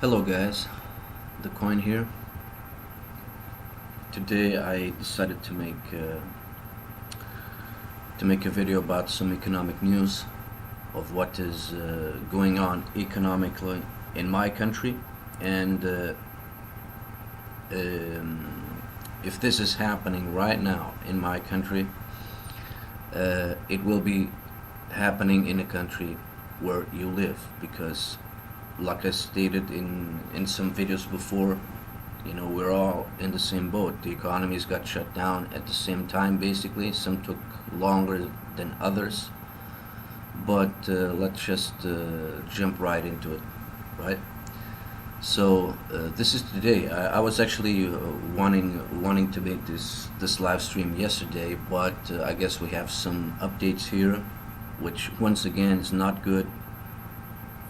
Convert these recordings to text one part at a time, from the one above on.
Hello guys, the coin here. Today I decided to make a video about some economic news of what is going on economically in my country, and if this is happening right now in my country, it will be happening in a country where you live, because like I stated in some videos before, we're all in the same boat. The economies got shut down at the same time, basically. Some took longer than others, but let's just jump right into it, right? So this is today. I was actually wanting to make this live stream yesterday, but I guess we have some updates here, which once again is not good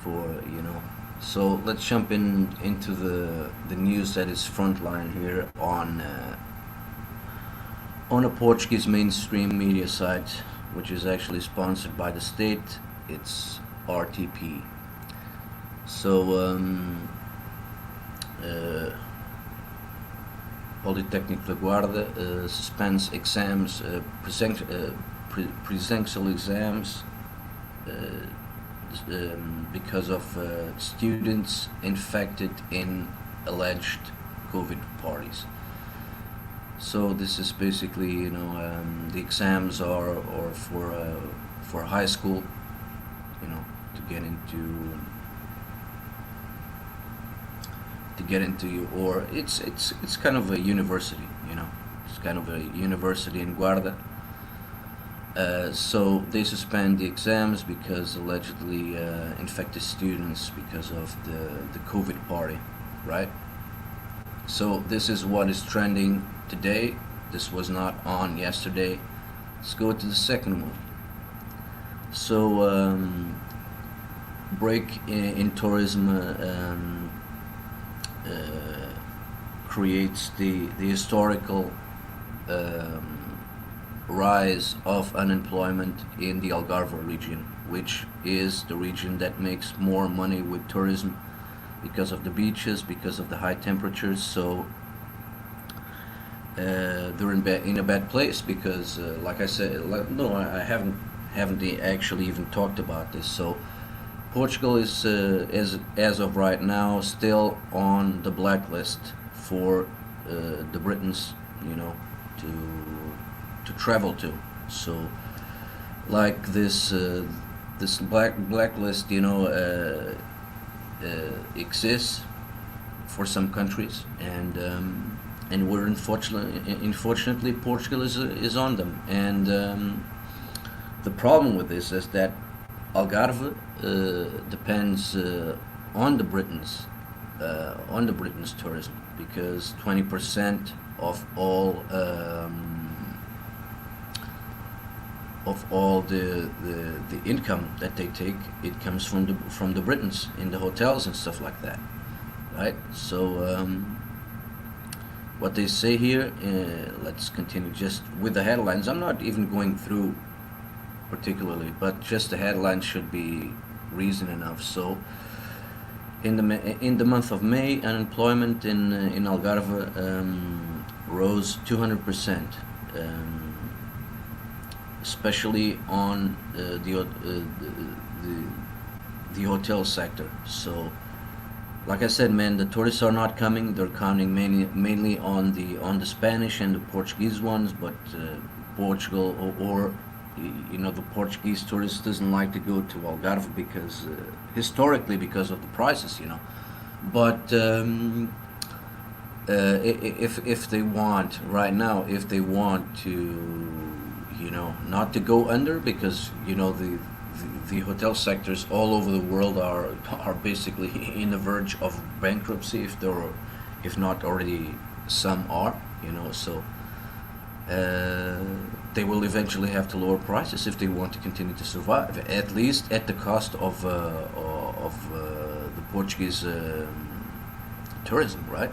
for. So let's jump into the news that is frontline here on a Portuguese mainstream media site, which is actually sponsored by the state. It's RTP. So Polytechnic da Guarda suspends exams, presential exams, because of students infected in alleged COVID parties. So this is basically, the exams are for high school, to get into or it's kind of a university, it's kind of a university in Guarda. So they suspend the exams because allegedly infected students because of the COVID party, right? So this is what is trending today. This was not on yesterday. Let's go to the second one. So break in tourism creates the historical rise of unemployment in the Algarve region, which is the region that makes more money with tourism because of the beaches, because of the high temperatures. So they're in a bad place because, like I said, no, I haven't actually even talked about this. So Portugal is, as of right now, still on the blacklist for the Britons, to travel to. So, like this blacklist, exists for some countries, and we're unfortunately Portugal is on them. And the problem with this is that Algarve depends on the Britons tourism, because 20% of all the income that they take, it comes from the Britons in the hotels and stuff like that, right? So what they say here, let's continue just with the headlines. I'm not even going through particularly, but just the headlines should be reason enough. So in the month of May, unemployment in Algarve rose 200%, especially on the hotel sector. So, like I said, man, the tourists are not coming. They're counting mainly on the Spanish and the Portuguese ones, but Portugal or the Portuguese tourist doesn't like to go to Algarve because historically because of the prices. But if they want right now, if they want to, not to go under, because the hotel sectors all over the world are basically in the verge of bankruptcy, if not already some are, so they will eventually have to lower prices if they want to continue to survive, at least at the cost of the Portuguese tourism, right?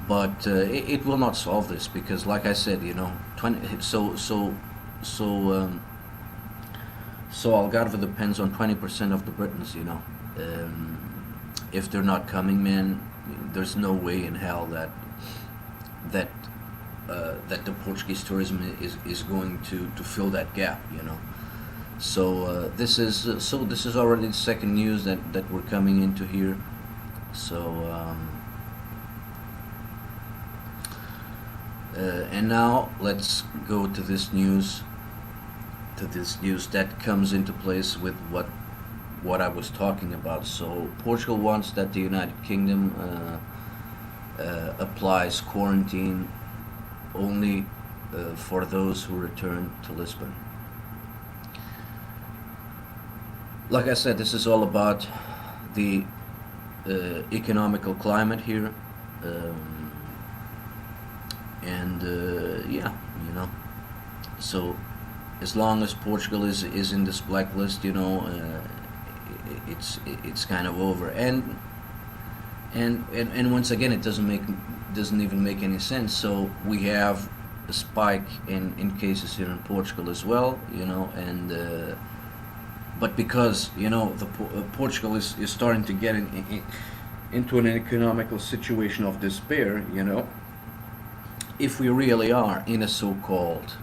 But it will not solve this, because, like I said, 20. So Algarve depends on 20% of the Britons, if they're not coming, man, there's no way in hell that that the Portuguese tourism is going to fill that gap, you know. So this is already the second news that we're coming into here. So and now let's go to this news. That comes into place with what I was talking about. So Portugal wants that the United Kingdom applies quarantine only for those who return to Lisbon. Like I said, this is all about the economical climate here, and yeah, you know. So as long as Portugal is in this blacklist, you know, it's kind of over. And once again, it doesn't even make any sense. So we have a spike in cases here in Portugal as well, you know, and but because, you know, Portugal is starting to get into an economical situation of despair, you know, if we really are in a so-called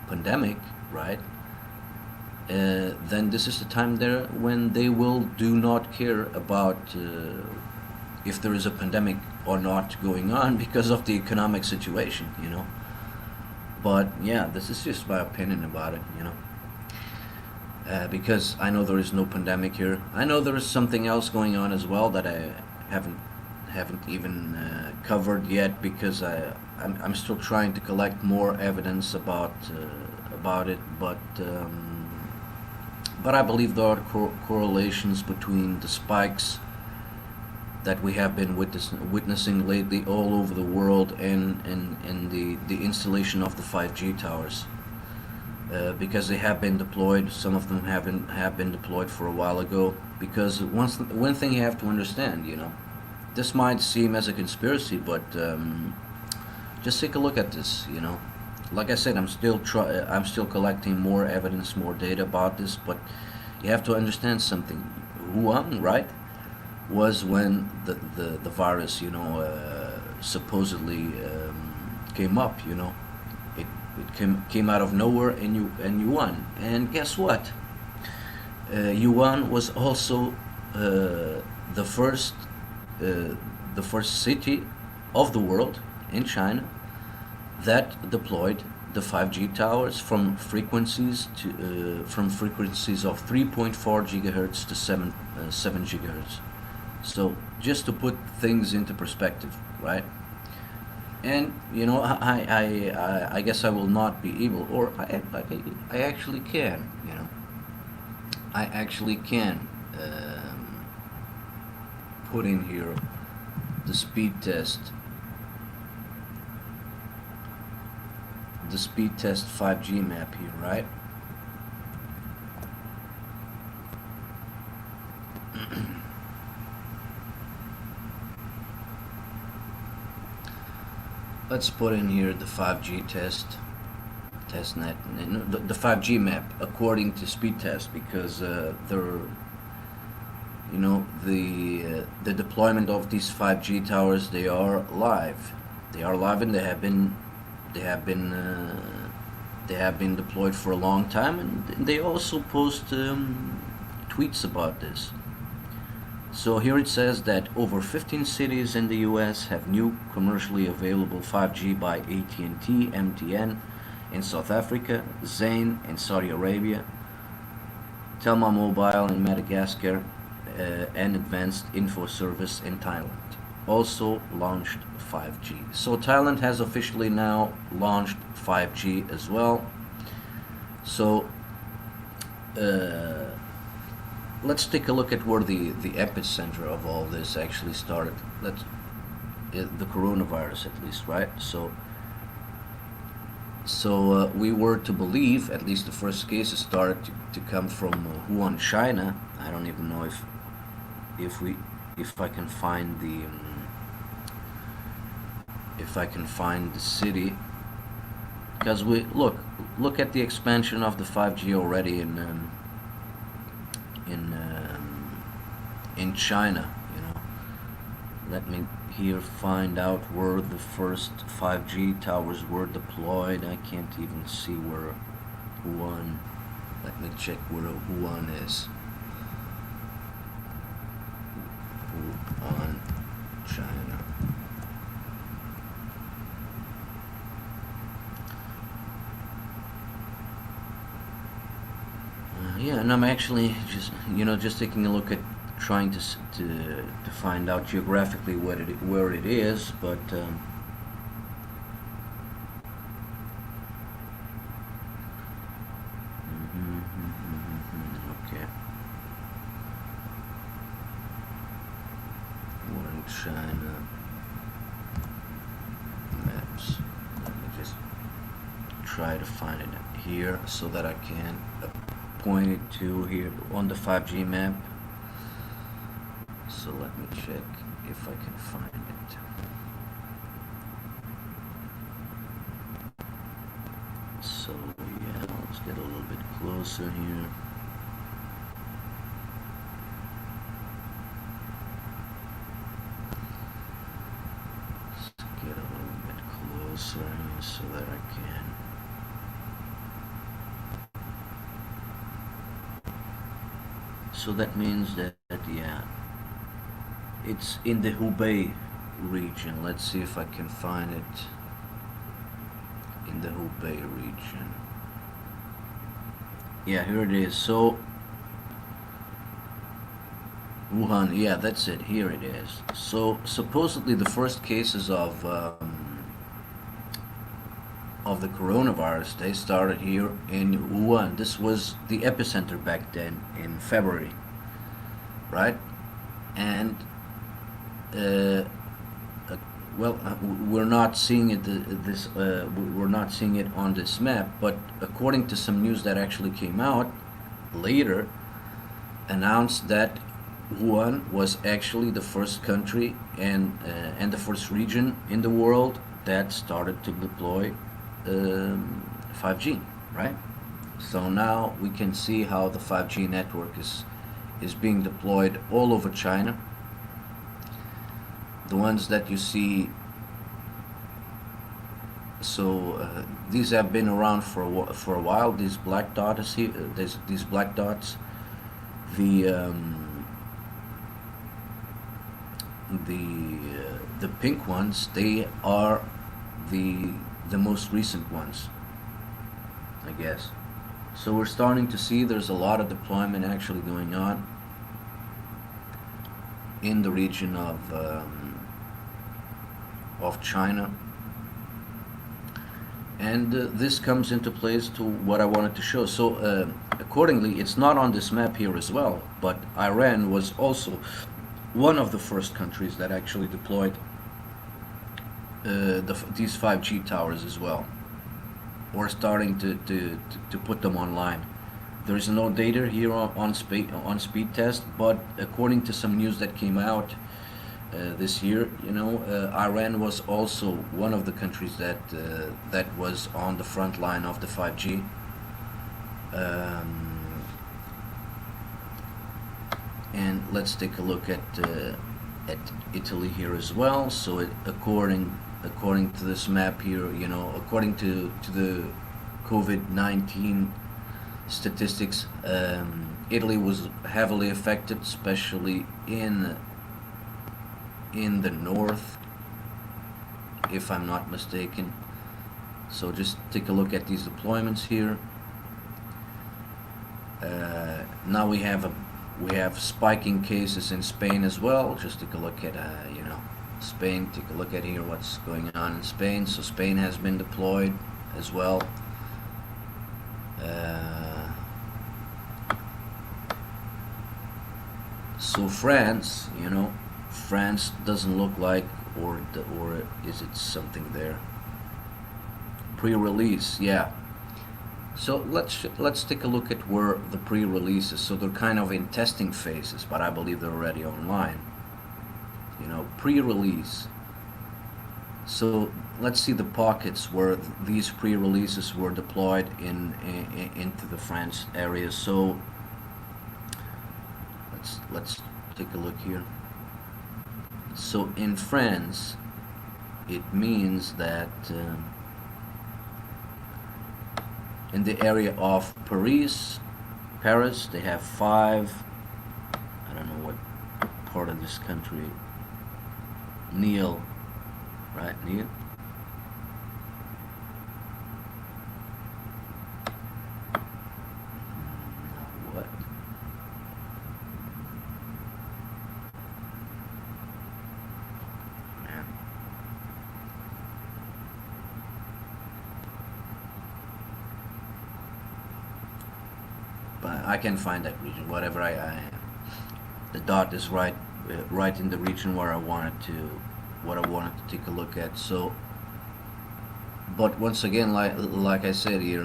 pandemic, right, then this is the time there when they will do not care about if there is a pandemic or not going on because of the economic situation, you know. But yeah, this is just my opinion about it, you know. Because I know there is no pandemic here. I know there is something else going on as well that I haven't even covered yet, because I'm still trying to collect more evidence about it. But I believe there are correlations between the spikes that we have been witnessing lately all over the world and the installation of the 5G towers. Because they have been deployed. Some of them have been deployed for a while ago. Because one thing you have to understand, you know, this might seem as a conspiracy, but just take a look at this, you know. Like I said, I'm still collecting more evidence, more data about this, but you have to understand something. Wuhan, right, was when the virus, you know, supposedly came up, you know. It came out of nowhere in Wuhan, and guess what? Wuhan was also the first city of the world in China that deployed the 5G towers from frequencies of 3.4 gigahertz to 7 gigahertz. So just to put things into perspective, right? And you know, I guess I will not be able, or I actually can, you know, I actually can put in here the speed test 5G map here, right? Let's put in here the 5G testnet, the 5G map according to speed test, because they're, you know, the deployment of these 5G towers, they are live, and they have been deployed for a long time, and they also post tweets about this. So here it says that over 15 cities in the US have new commercially available 5G by AT&T, MTN in South Africa, Zain in Saudi Arabia, Telma Mobile in Madagascar, and Advanced Info Service in Thailand also launched 5G. So Thailand has officially now launched 5G as well. So let's take a look at where the epicenter of all this actually started. The coronavirus, at least, right? So we were to believe, at least the first cases started to come from Wuhan, China. I don't even know if I can find the city, because we look at the expansion of the 5G already in China, you know. let me here find out where the first 5G towers were deployed. I can't even see where Wuhan. Let me check where Wuhan is. Wuhan, China. Yeah, and I'm actually just taking a look at trying to find out geographically where it is, but okay, we're in China maps. Let me just try to find it here so that I can point it to here on the 5G map. So let me check if I can find it. So yeah, let's get a little bit closer here. Let's get a little bit closer here so that I can. So that means that yeah, it's in the Hubei region. Let's see if I can find it in the Hubei region. Yeah, here it is. So Wuhan, yeah, that's it. Here it is. So supposedly the first cases of the coronavirus, they started here in Wuhan. This was the epicenter back then in February, right? And we're not seeing it. We're not seeing it on this map. But according to some news that actually came out later, announced that Wuhan was actually the first country and the first region in the world that started to deploy 5G, right? So now we can see how the 5G network is being deployed all over China. The ones that you see, so these have been around for a while. These black dots here, these black dots, the the pink ones, they are the most recent ones, I guess. So we're starting to see there's a lot of deployment actually going on in the region of China, and this comes into place to what I wanted to show. So accordingly, it's not on this map here as well, but Iran was also one of the first countries that actually deployed these 5G towers as well, or starting to put them online. There is no data here on speed test, but according to some news that came out this year, Iran was also one of the countries that was on the front line of the 5G. And let's take a look at Italy here as well. So according to this map here, according to the COVID-19 statistics, Italy was heavily affected, especially in the north, if I'm not mistaken. So just take a look at these deployments here. Now we have spiking cases in Spain as well. Just take a look at Spain. Take a look at here what's going on in Spain. So Spain has been deployed as well. So France, France doesn't look like, or is it something there? Pre-release, yeah. So let's take a look at where the pre-releases. So they're kind of in testing phases, but I believe they're already online. Pre-release. So let's see the pockets where these pre-releases were deployed into the France area. So let's take a look here. So in France, it means that in the area of Paris, they have five. I don't know what part of this country. Neil, right? Neil. What? Man. But I can find that region. Whatever the dot is right in the region where what I wanted to take a look at. So, but once again, like I said here,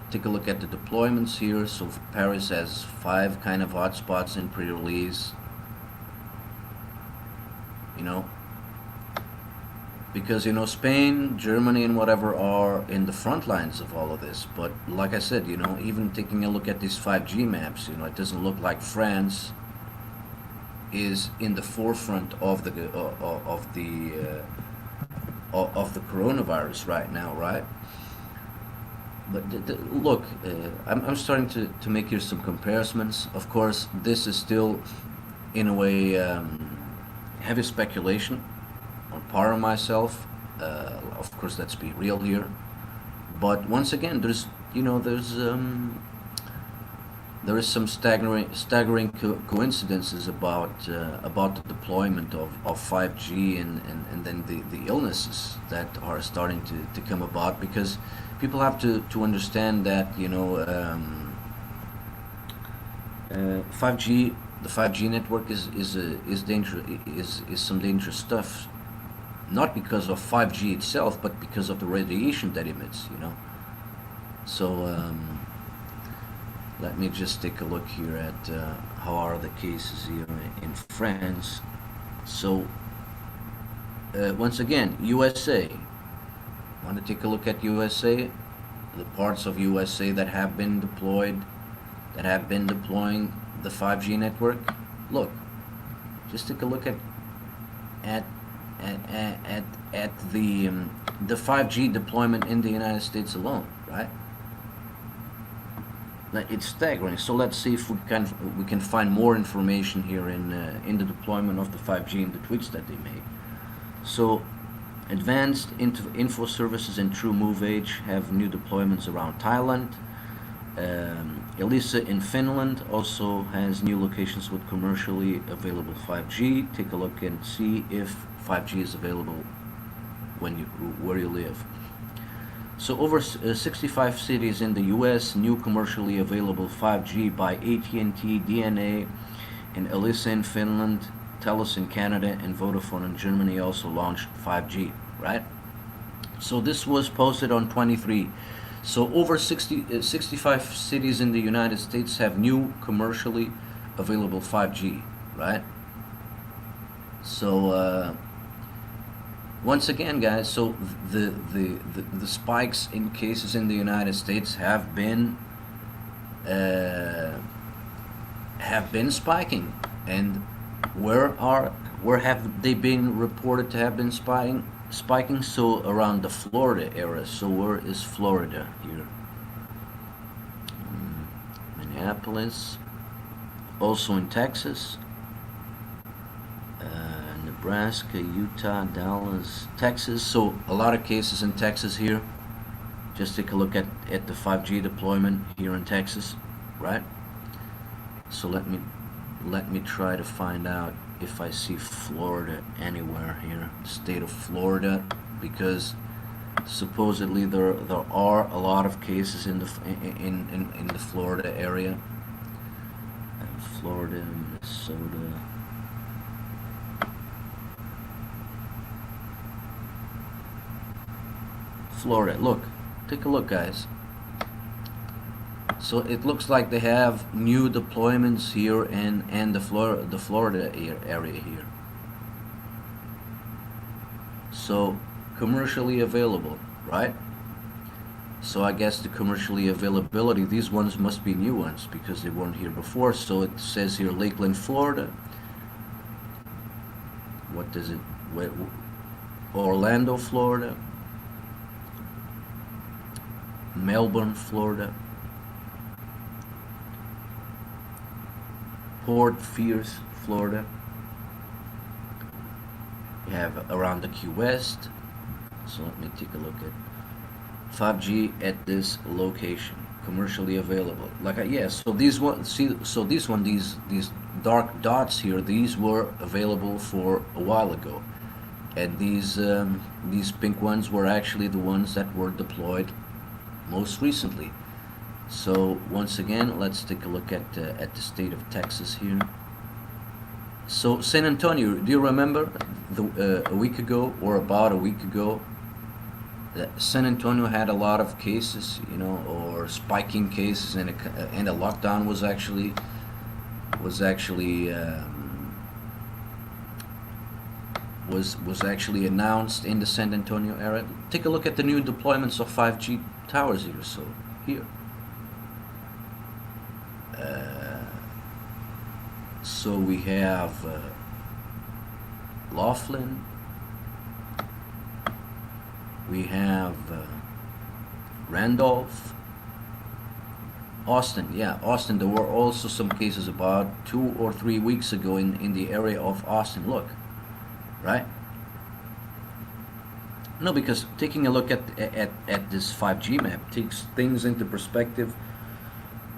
take a look at the deployments here. So Paris has five kind of hotspots in pre-release. You know, because Spain, Germany, and whatever are in the front lines of all of this. But like I said, even taking a look at these 5G maps, it doesn't look like France is in the forefront of the coronavirus right now, right? But look, I'm starting to make here some comparisons. Of course, this is still, in a way, heavy speculation on part of myself. Of course, let's be real here. But once again, there is some staggering coincidences about the deployment of 5G and then the illnesses that are starting to come about, because people have to understand that 5G, the 5G network is dangerous, is some dangerous stuff, not because of 5G itself, but because of the radiation that emits. So let me just take a look here at how are the cases here in France. So once again, USA. Want to take a look at USA? The parts of USA that have been deploying the 5G network. Look, just take a look at the 5G deployment in the United States alone, right? It's staggering. So let's see if we can find more information here in the deployment of the 5G and the tweets that they made. So advanced info services and True Move Age have new deployments around Thailand. Elisa in Finland also has new locations with commercially available 5G. Take a look and see if 5G is available where you live. So over 65 cities in the U.S., new commercially available 5G by AT&T, DNA, and Elisa in Finland, Telus in Canada, and Vodafone in Germany also launched 5G, right? So this was posted on 23. So over 65 cities in the United States have new commercially available 5G, right? So once again, guys, so the spikes in cases in the United States have been spiking, and where have they been reported to have been spiking? So around the Florida area. So where is Florida here? Minneapolis, also in Texas. Nebraska, Utah, Dallas, Texas. So a lot of cases in Texas here. Just take a look at the 5G deployment here in Texas, right? So let me try to find out if I see Florida anywhere here, the state of Florida, because supposedly there are a lot of cases in the Florida area. Florida, Minnesota. Florida. Look, take a look, guys. So it looks like they have new deployments here and the Florida area here. So commercially available, right? So I guess the commercially availability, these ones must be new ones because they weren't here before. So it says here Lakeland, Florida. what does it? Orlando, Florida, Melbourne, Florida, Port Pierce, Florida. You have around the Key West. So let me take a look at 5G at this location, commercially available. So these one, see, so these dark dots here, these were available for a while ago, and these pink ones were actually the ones that were deployed most recently. So once again, let's take a look at the state of Texas here. So San Antonio, do you remember a week ago or about a week ago? San Antonio had a lot of cases, or spiking cases, and a lockdown was actually announced in the San Antonio area. Take a look at the new deployments of 5G towers here. So here, so we have Laughlin. We have Randolph, Austin. Yeah, Austin. There were also some cases about 2 or 3 weeks ago in the area of Austin. Look, right? No, because taking a look at this 5G map takes things into perspective.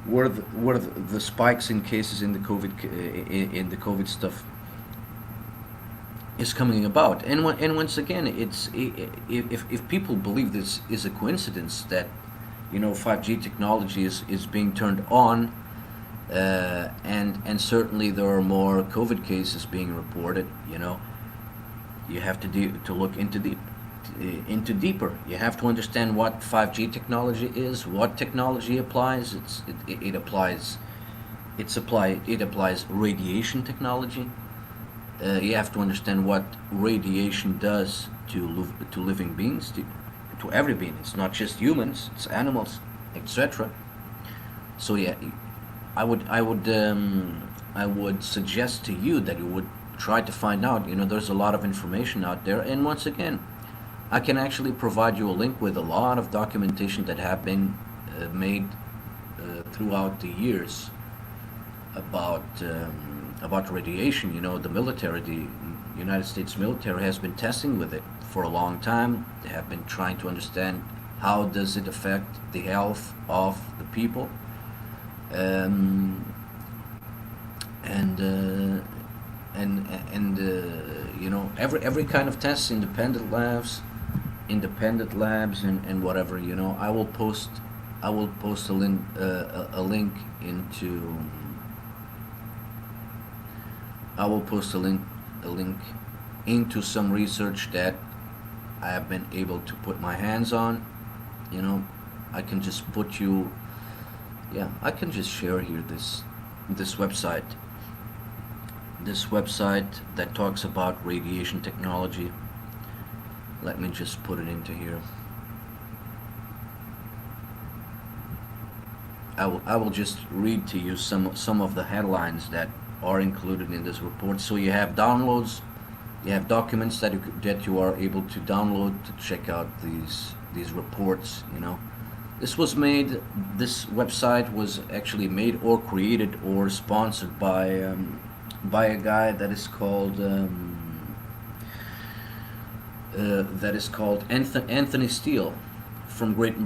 Where the spikes in cases in the COVID stuff is coming about, and once again, if people believe this is a coincidence that 5G technology is being turned on, and certainly there are more COVID cases being reported, you have to look into deeper. You have to understand what 5G technology is, what technology applies. It applies radiation technology. You have to understand what radiation does to living beings, to every being. It's not just humans; it's animals, etc. So yeah, I would suggest to you that you would try to find out. There's a lot of information out there, and once again, I can actually provide you a link with a lot of documentation that have been made throughout the years about radiation. The military, the United States military, has been testing with it for a long time. They have been trying to understand how does it affect the health of the people, and every kind of tests, independent labs, and whatever. I will post a link into. I will post a link into some research that I have been able to put my hands on. I can just I can just share here this website. This website that talks about radiation technology. Let me just put it into here. I will just read to you some of the headlines that are included in this report. So you have downloads, you have documents that you are able to download to check out these reports. This website was actually made or created or sponsored by a guy that is called Anthony Steele from Great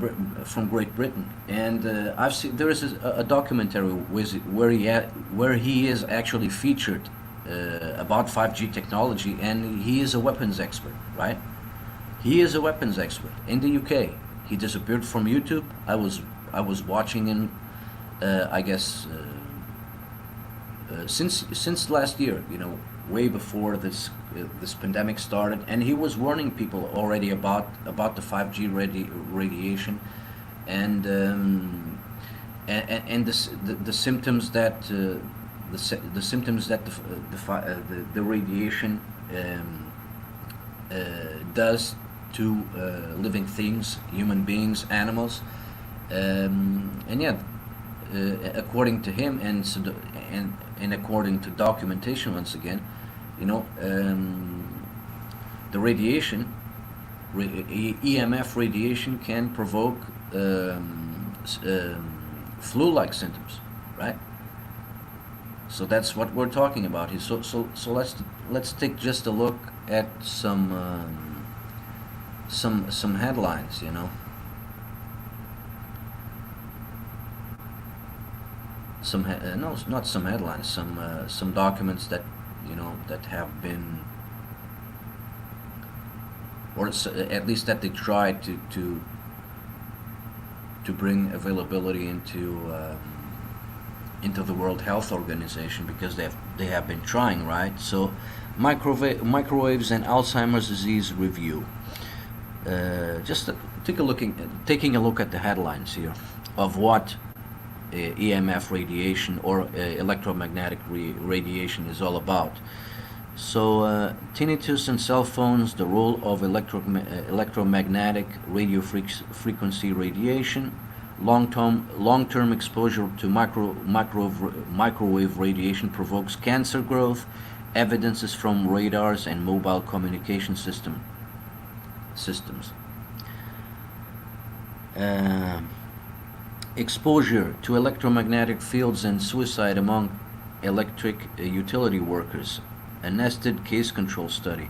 Britain, and I've seen there is a documentary where he is actually featured about 5G technology, and he is a weapons expert, right? He is a weapons expert in the UK. He disappeared from YouTube. I was watching him, I guess, since last year, way before this pandemic started, and he was warning people already about the 5G radiation, and the symptoms that the symptoms that the radiation does to living things, human beings, animals, and yeah, according to him, and according to documentation, once again, You know, the radiation, EMF radiation can provoke flu-like symptoms, right? So that's what we're talking about here. So let's take just a look at some headlines. You know, no, not some headlines. Some documents that, you know, that have been, or at least that they tried to bring availability into the World Health Organization, because they have been trying, right? So, microwaves and Alzheimer's disease review. Just taking a look at the headlines here of what EMF radiation or electromagnetic radiation is all about. So, tinnitus and cell phones, the role of electromagnetic radio frequency radiation, long-term exposure to microwave radiation provokes cancer growth, evidences from radars and mobile communication systems. Uh, Exposure to electromagnetic fields and suicide among electric utility workers, a nested case control study.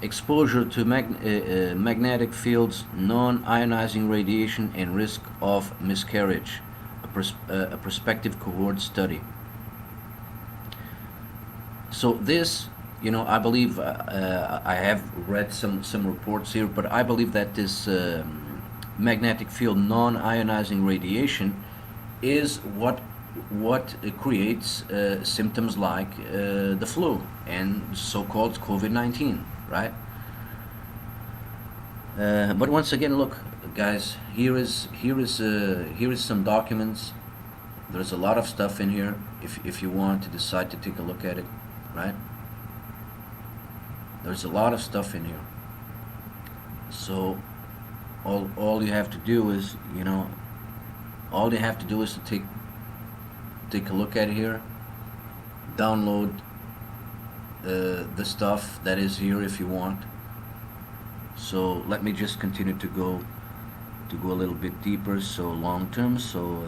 Exposure to magnetic fields, non-ionizing radiation, and risk of miscarriage, a prospective cohort study. So this, you know, I believe, I have read some reports here, but I believe that this magnetic field non-ionizing radiation is what creates symptoms like the flu and so-called COVID-19, right? But once again, look, guys, here is some documents. There's a lot of stuff in here. If you want to decide to take a look at it, right? There's a lot of stuff in here. So all you have to do is, you know, all you have to do is to take a look at here, download the stuff that is here if you want. So let me just continue to go a little bit deeper. So long term, so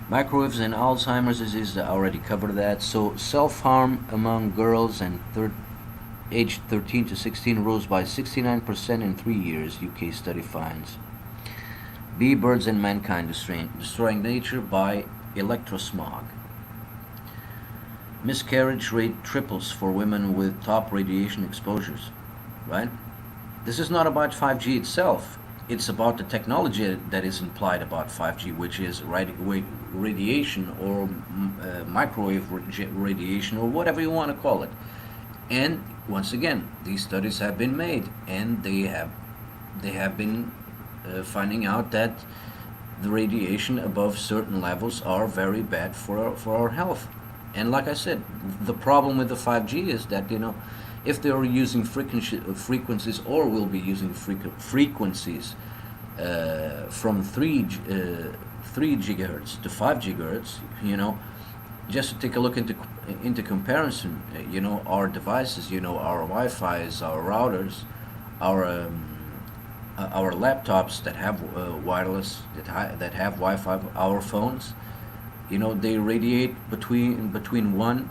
microwaves and Alzheimer's disease, I already covered that. So self-harm among girls and aged 13 to 16 rose by 69% in 3 years, UK study finds. Bee, birds, and mankind destroying nature by electrosmog. Miscarriage rate triples for women with top radiation exposures, right? This is not about 5G itself. It's about the technology that is implied about 5G, which is radiation or microwave radiation or whatever you want to call it. And once again, these studies have been made, and they have been finding out that the radiation above certain levels are very bad for our health. And like I said, the problem with the 5G is that, you know, if they are using frequencies or will be using frequencies from 3 gigahertz to 5 gigahertz, you know, just to take a look into comparison, you know, our devices, you know, our Wi-Fi's, our routers, our laptops that have wireless, that have Wi-Fi, our phones, you know, they radiate between 1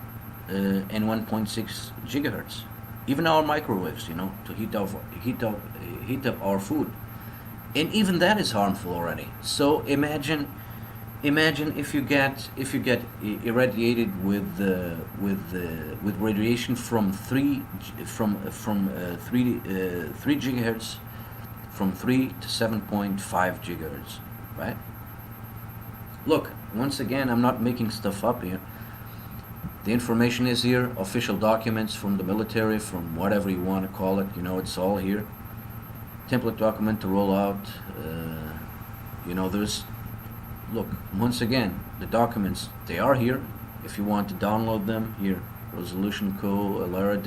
and 1.6 gigahertz. Even our microwaves, you know, to heat up our food, and even that is harmful already. So imagine if you get irradiated with radiation from 3 gigahertz, from 3 to 7.5 gigahertz, right? Look, once again, I'm not making stuff up here. The information is here, official documents from the military, from whatever you want to call it, you know, it's all here. Template document to roll out, you know, look, once again, the documents, they are here. If you want to download them, here, Resolution Co, ALARA,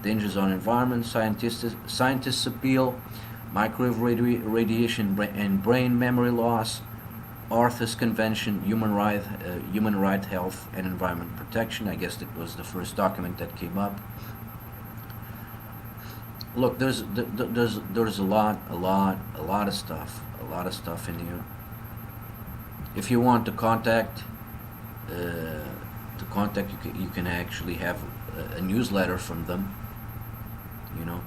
dangers on environment, scientists appeal, microwave radiation and brain memory loss, Aarhus Convention, Human Right, Health and Environment Protection. I guess that was the first document that came up. Look, there's a lot of stuff in here. If you want to contact, you can actually have a newsletter from them. You know,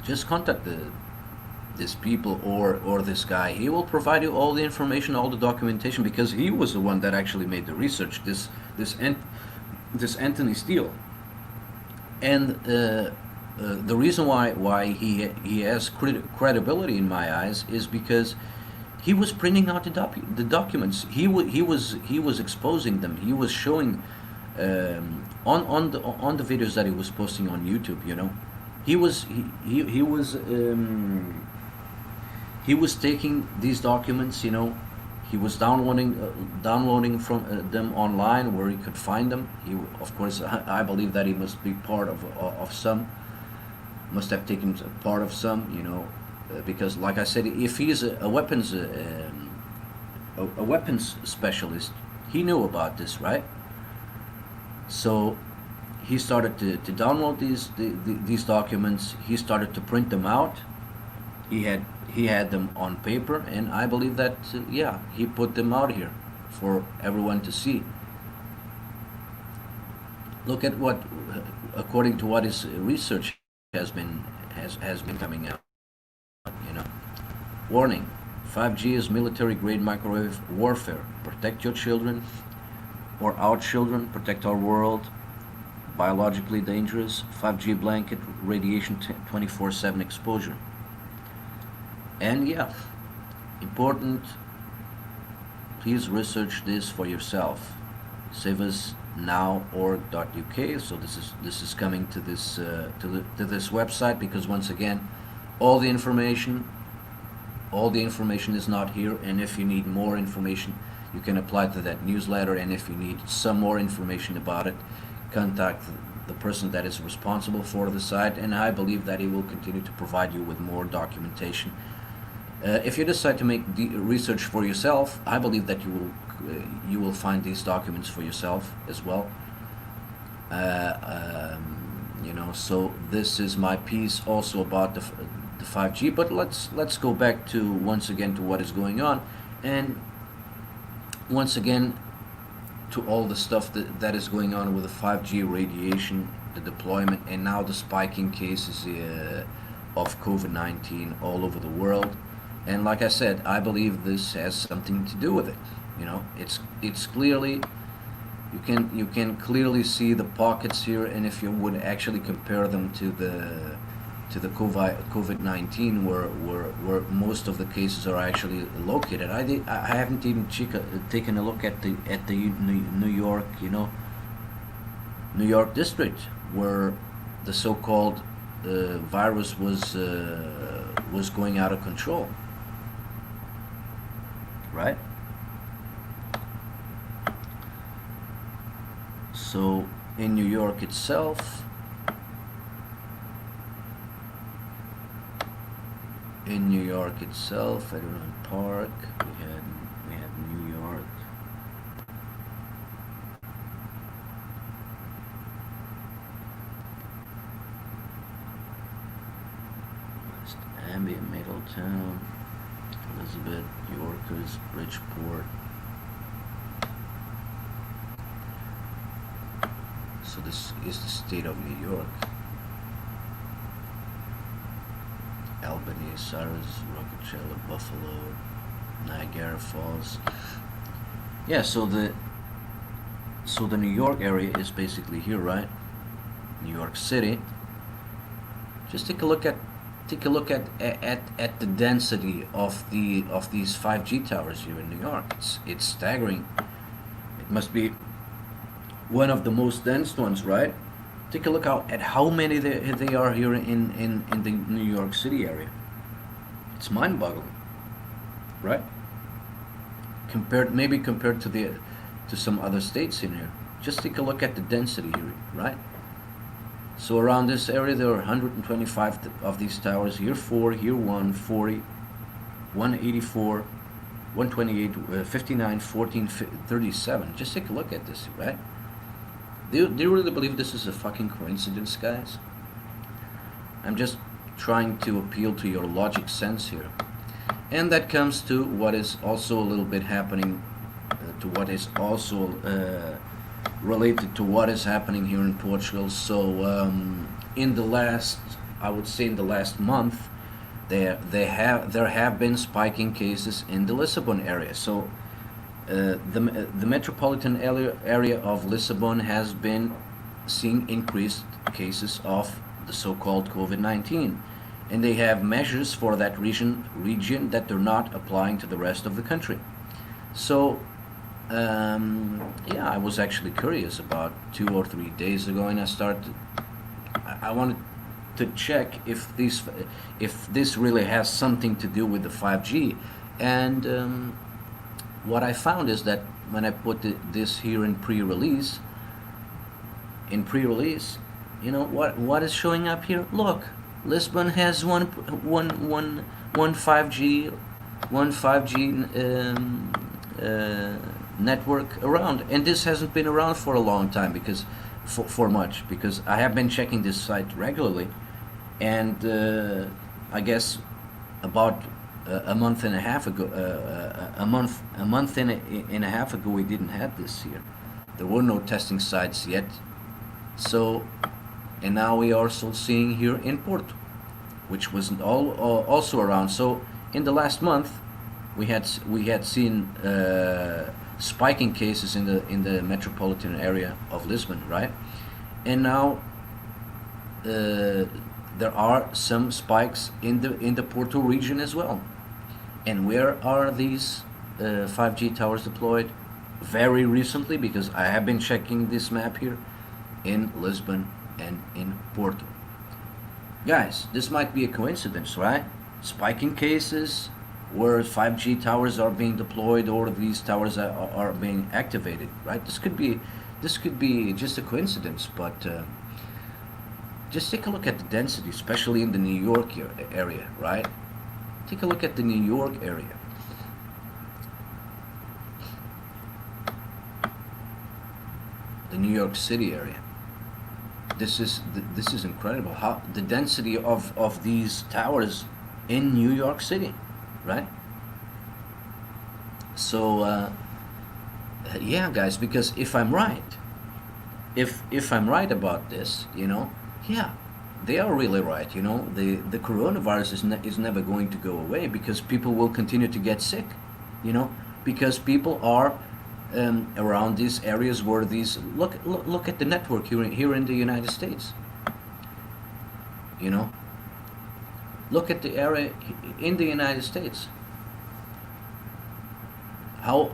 just contact these people or this guy. He will provide you all the information, all the documentation, because he was the one that actually made the research. This Anthony Steele. And the reason why he has credibility in my eyes is because he was printing out the documents. He was exposing them. He was showing on the videos that he was posting on YouTube. You know, he was taking these documents. You know, he was downloading from them online where he could find them. He, of course, I believe that he must be part of some, must have taken part of some, you know, because like I said, if he is a weapons specialist, he knew about this, right? So he started to download these documents. He started to print them out. He had them on paper, and I believe that yeah, he put them out here for everyone to see. Look at what, according to what his research has been coming out. You know, warning: 5G is military-grade microwave warfare. Protect your children or our children. Protect our world. Biologically dangerous. 5G blanket radiation 24/7 exposure. And yeah, important, please research this for yourself. saveusnow.org.uk. So this is coming to this to this website, because once again, all the information is not here. And if you need more information, you can apply to that newsletter. And if you need some more information about it, contact the person that is responsible for the site, and I believe that he will continue to provide you with more documentation. If you decide to make research for yourself, I believe that you will find these documents for yourself as well. You know, so this is my piece also about the 5G. But let's go back to once again to what is going on, and once again to all the stuff that is going on with the 5G radiation, the deployment, and now the spiking cases of COVID-19 all over the world. And like I said, I believe this has something to do with it. You know, it's clearly, you can clearly see the pockets here, and if you would actually compare them to the COVID-19, where most of the cases are actually located. I haven't even taken a look at the New York, you know, New York district, where the so-called virus was going out of control. Right? So in New York itself, Federal Park, we had New York. West Ambient, Middletown, Elizabeth, Yonkers, Bridgeport. So this is the state of New York. Albany, Cyrus, Rockefeller, Buffalo, Niagara Falls. Yeah, so the New York area is basically here, right? New York City. Just take a look at the density of these 5G towers here in New York. It's staggering. It must be one of the most dense ones, right? Take a look at how many they are here in the New York City area. It's mind-boggling, right? Compared to some other states in here. Just take a look at the density here, right? So around this area there are 125 of these towers. Here 4, here 1, 40. 184, 128, 59, 14, 37. Just take a look at this, right? Do you really believe this is a fucking coincidence, guys? I'm just trying to appeal to your logic sense here. And that comes to what is also a little bit happening, to what is also related to what is happening here in Portugal. So in the last, I would say in the last month, there have been spiking cases in the Lisbon area. So the metropolitan area of Lisbon has been seeing increased cases of the so-called COVID-19, and they have measures for that region that they're not applying to the rest of the country. So yeah, I was actually curious about 2 or 3 days ago, and I wanted to check if this really has something to do with the 5G, and what I found is that when I put this here in pre-release, you know what is showing up here? Look, Lisbon has one 5G network around, and this hasn't been around for a long time because because I have been checking this site regularly, and I guess about a month and a half ago, a month and a half ago, we didn't have this here. There were no testing sites yet. So, and now we are also seeing here in Porto, which wasn't also around. So, in the last month, we had seen spiking cases in the metropolitan area of Lisbon, right? And now there are some spikes in the Porto region as well. And where are these 5G towers deployed? Very recently, because I have been checking this map here, in Lisbon and in Porto. Guys, this might be a coincidence, right? Spiking cases where 5G towers are being deployed, or these towers are being activated, right? This could be just a coincidence, but just take a look at the density, especially in the New York area, right? Take a look at the New York area. The New York City area. This is incredible. How the density of these towers in New York City, right? So yeah, guys, because if I'm right, if I'm right about this, you know, yeah, they are really right. You know, the coronavirus is never going to go away, because people will continue to get sick. You know, because people are around these areas where these look at the network here in the United States. You know, look at the area in the United States. How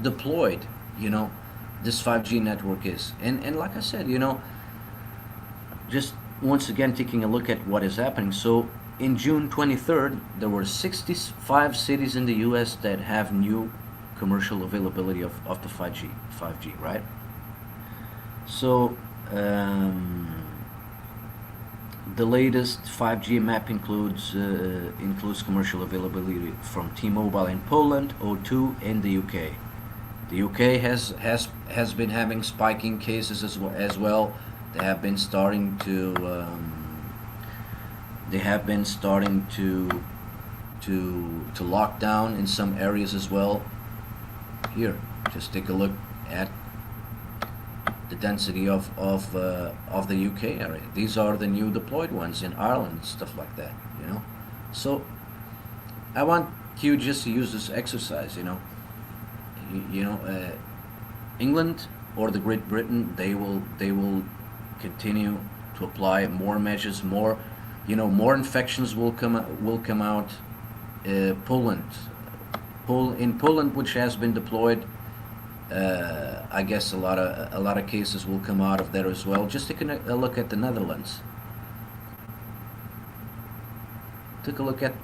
deployed, you know, this 5G network is, and like I said, you know, just once again taking a look at what is happening. So in June 23rd, there were 65 cities in the U.S. that have new commercial availability of the 5G, right? So the latest 5G map includes commercial availability from T-Mobile in Poland, O2 in the UK. The UK has been having spiking cases as well. They have been starting to lock down in some areas as well. Here, just take a look at the density of the UK area. These are the new deployed ones in Ireland, stuff like that, you know. So I want you just to use this exercise, you know. England or the Great Britain, they will continue to apply more measures, more infections will come out. Poland, in Poland, which has been deployed, I guess a lot of cases will come out of there as well. Just take a look at the Netherlands. Take a look at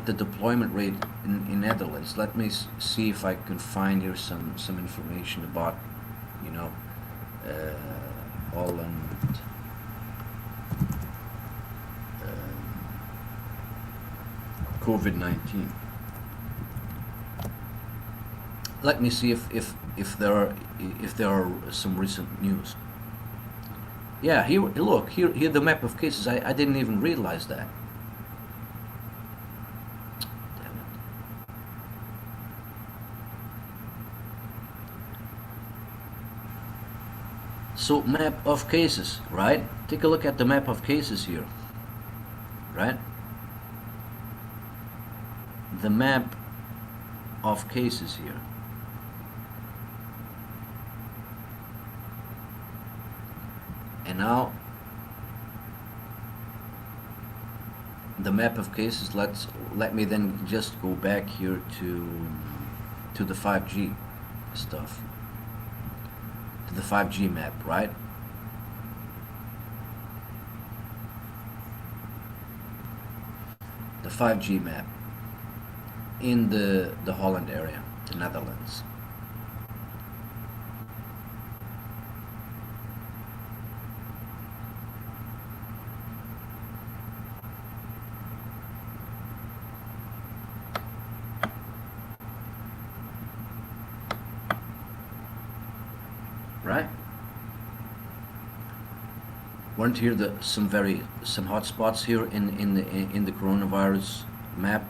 the deployment rate in Netherlands. Let me see if I can find here some information about, you know, Holland. COVID-19. Let me see if there are some recent news. Yeah, here, look, here the map of cases. I didn't even realize that. Damn it. So map of cases, right? Take a look at the map of cases here, right? The map of cases here. And now the map of cases. Let me then just go back here to the 5G stuff, to the 5G map, right? The 5G map in the Holland area, the Netherlands. Right? Weren't here some hotspots here in the coronavirus map?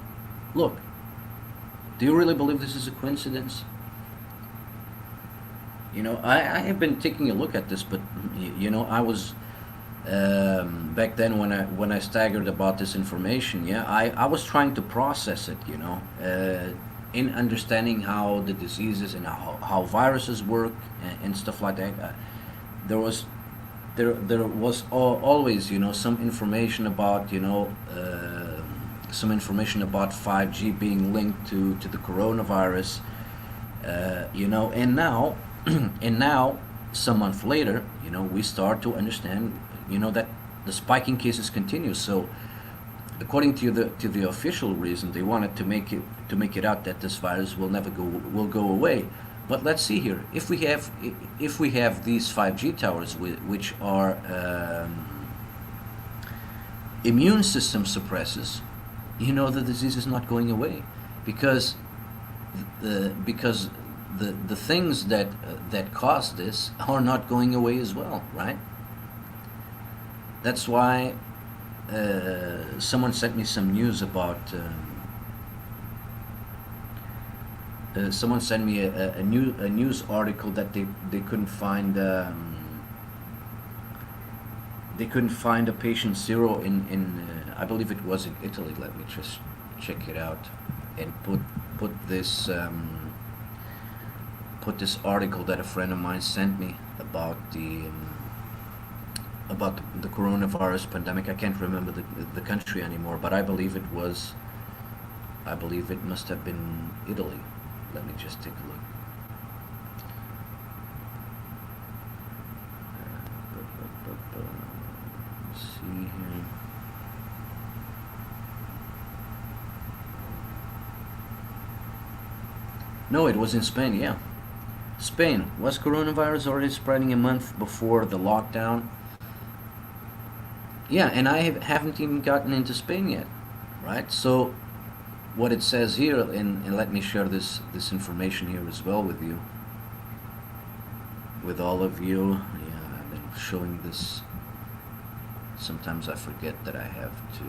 Look, do you really believe this is a coincidence? I have been taking a look at this, but I was back then when I staggered about this information. Yeah, I was trying to process it. In understanding how the diseases and how viruses work and stuff like that. There was always some information about 5G being linked to the coronavirus. And now and now some month later, we start to understand that the spiking cases continue. So according to the official reason, they wanted to make it out that this virus will go away. But let's see here. If we have these 5G towers which are immune system suppressors, the disease is not going away, because the things that cause this are not going away as well, right? That's why someone sent me some news about. Someone sent me a news article that they couldn't find. They couldn't find a patient zero in I believe it was in Italy. Let me just check it out and put this article that a friend of mine sent me about the coronavirus pandemic. I can't remember the country anymore, but I believe it must have been Italy. Let me just take a look. Let's see here. No, it was in Spain, yeah. Spain. Was coronavirus already spreading a month before the lockdown? Yeah, and I haven't even gotten into Spain yet, right? So what it says here, and let me share this information here as well with you, with all of you. Yeah, I've been showing this. Sometimes I forget that I have to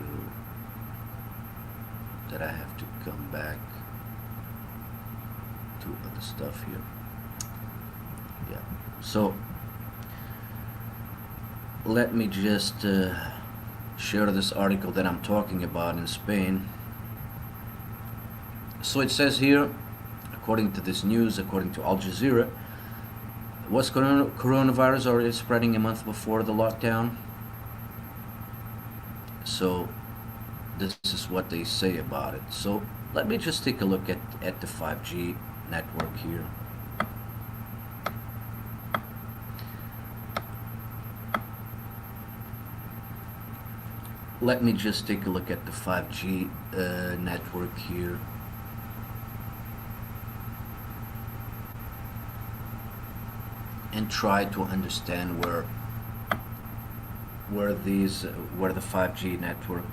come back to other stuff here. Yeah, so let me just share this article that I'm talking about in Spain. So it says here, according to this news, according to Al Jazeera, was coronavirus already spreading a month before the lockdown? So this is what they say about it. So let me just take a look at the 5G network here. Let me just take a look at the 5G network here. And try to understand where the 5G network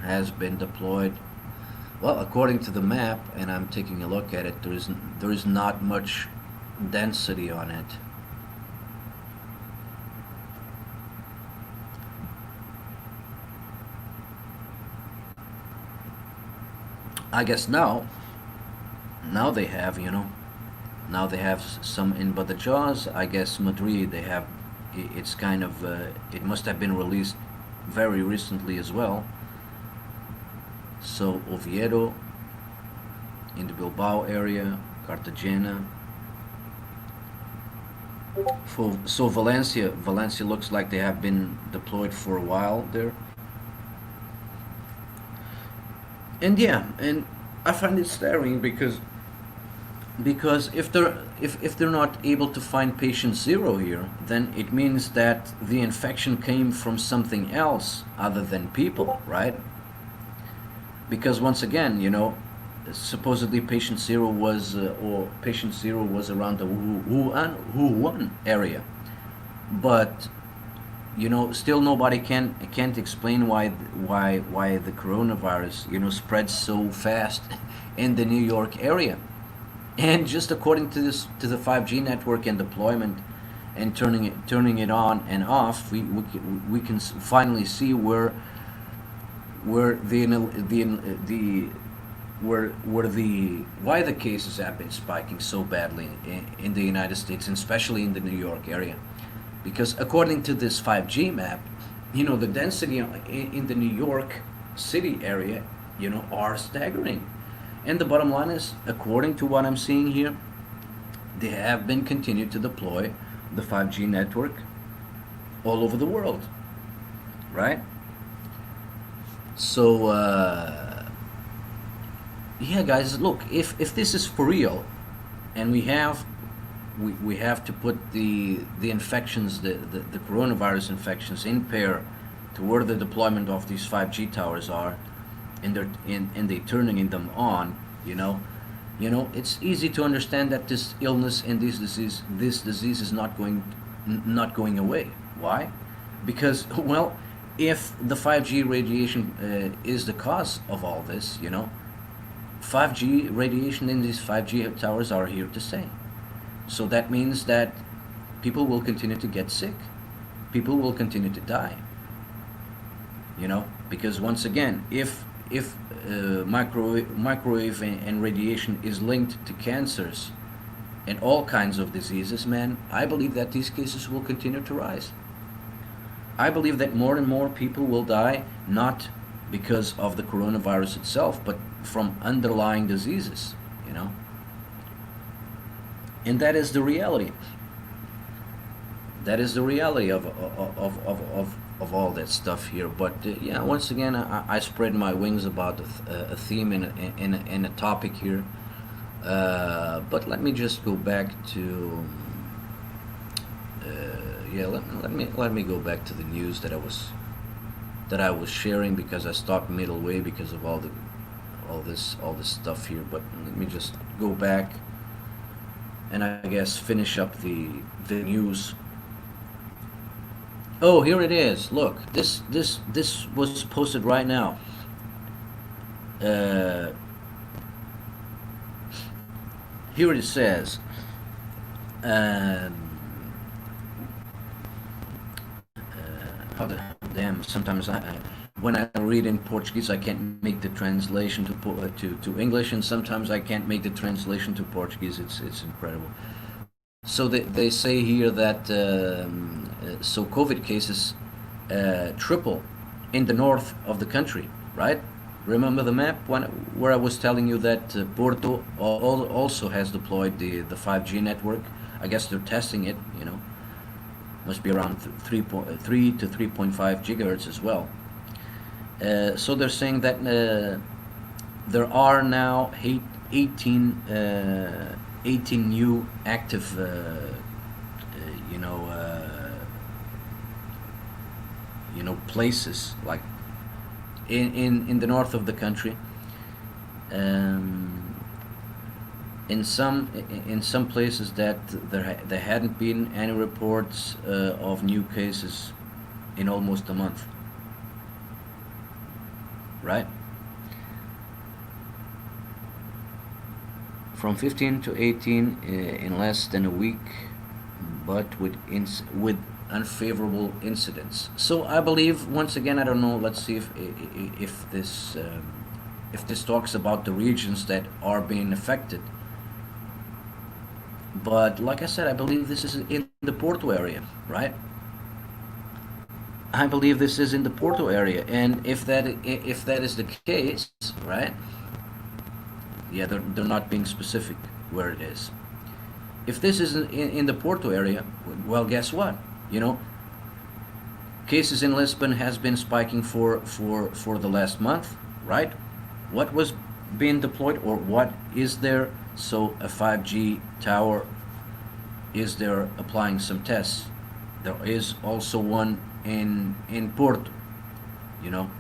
has been deployed. Well, according to the map, and I'm taking a look at it, there is not much density on it. I guess now they have, now they have some in Badajoz. I guess Madrid, they have, it's kind of, it must have been released very recently as well. So Oviedo, in the Bilbao area, Cartagena. So Valencia looks like they have been deployed for a while there. And yeah, and I find it staggering because if they're not able to find patient zero here, then it means that the infection came from something else other than people, right? Because once again, supposedly patient zero was around the Wuhan area, but still nobody can't explain why the coronavirus spreads so fast in the New York area. And just according to the 5G network and deployment and turning it on and off, we can finally see where the where the why the cases have been spiking so badly in the United States, and especially in the New York area. Because according to this 5G map, the density in the New York City area, are staggering. And the bottom line is, according to what I'm seeing here, they have been continued to deploy the 5G network all over the world, right? So, yeah, guys, look, if this is for real, and we have to put the infections, the coronavirus infections in pair to where the deployment of these 5G towers are, and they turning them on, it's easy to understand that this illness and this disease is not going away. Why? Because, well, if the 5G radiation is the cause of all this, 5G radiation in these 5G towers are here to stay. So that means that people will continue to get sick. People will continue to die. Because once again, if microwave and radiation is linked to cancers and all kinds of diseases, man, I believe that these cases will continue to rise. I believe that more and more people will die, not because of the coronavirus itself, but from underlying diseases, And that is the reality. That is the reality of all that stuff here. But yeah, once again, I spread my wings about a theme and a topic here. But let me just go back to yeah. Let me go back to the news that I was sharing, because I stopped middle way because of all this stuff here. But let me just go back and I guess finish up the news. Oh, here it is. Look, this was posted right now. Uh, Here it says. Um, how the damn? Sometimes when I read in Portuguese, I can't make the translation to English, and sometimes I can't make the translation to Portuguese. It's incredible. So they say here that so COVID cases triple in the north of the country, right? Remember the map where I was telling you that Porto also has deployed the 5G network. I guess they're testing it. Must be around 3.3 to 3.5 gigahertz as well. So they're saying that there are now 18 new active, you know, places like in the north of the country. Um, in some places that there hadn't been any reports of new cases in almost a month, right? from 15 to 18 in less than a week, but with unfavorable incidents. So I believe, once again, I don't know. Let's see if this if this talks about the regions that are being affected. But like I said, I believe this is in the Porto area, right? I believe this is in the Porto area, and if that is the case, right? Yeah, they're not being specific where it is. If this is in the Porto area, well, guess what? You know, cases in Lisbon has been spiking for the last month, right? What was being deployed, or what is there? So a 5G tower is there applying some tests. There is also one in Porto, you know.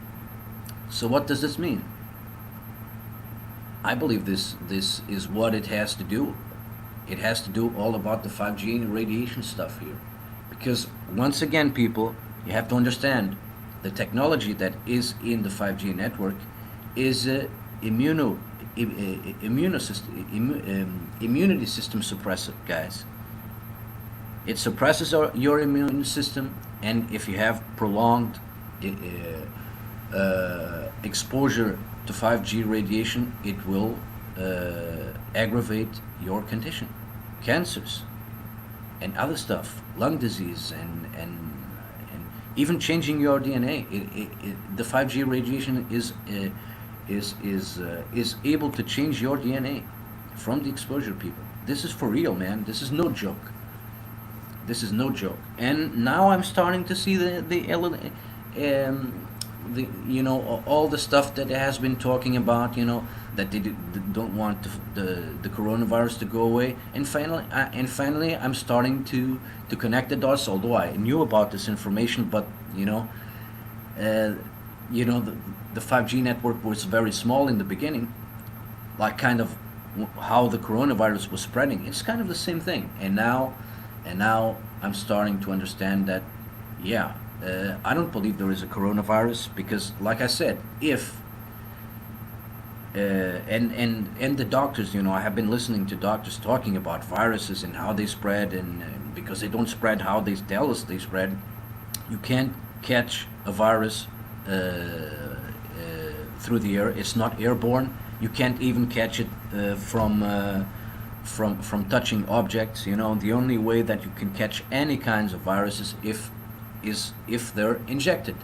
So what does this mean? I believe this is what it has to do. It has to do all about the 5G and radiation stuff here. Because once again, people, you have to understand the technology that is in the 5G network is immunity system suppressive, guys. It suppresses your immune system, and if you have prolonged exposure to 5G radiation, it will aggravate your condition, cancers, and other stuff, lung disease, and even changing your DNA. The 5G radiation is able to change your DNA from the exposure, people. This is for real, man. This is no joke. This is no joke. And now I'm starting to see the all the stuff that has been talking about, that they don't want the coronavirus to go away. And finally I'm starting to connect the dots, although I knew about this information. But uh, the 5G network was very small in the beginning, like kind of how the coronavirus was spreading. It's kind of the same thing. And now I'm starting to understand that, yeah, I don't believe there is a coronavirus, because, like I said, if and the doctors, I have been listening to doctors talking about viruses and how they spread, and because they don't spread how they tell us they spread. You can't catch a virus through the air. It's not airborne. You can't even catch it from touching objects. The only way that you can catch any kinds of viruses if they're injected.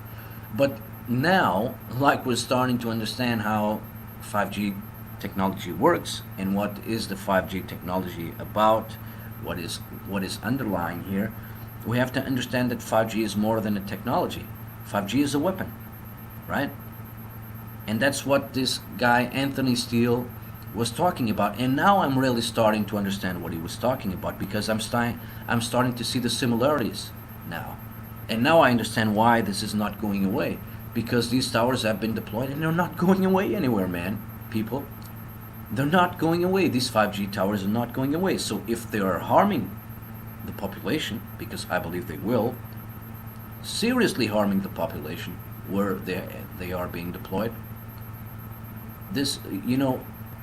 But now, like, we're starting to understand how 5G technology works, and what is the 5G technology about, what is underlying here. We have to understand that 5G is more than a technology. 5G is a weapon, right? And that's what this guy Anthony Steele was talking about. And now I'm really starting to understand what he was talking about, because I'm starting to see the similarities now. And now I understand why this is not going away, because these towers have been deployed and they're not going away anywhere, man. People, they're not going away. These 5G towers are not going away. So if they are harming the population, because I believe they will, seriously harming the population where they are being deployed, this,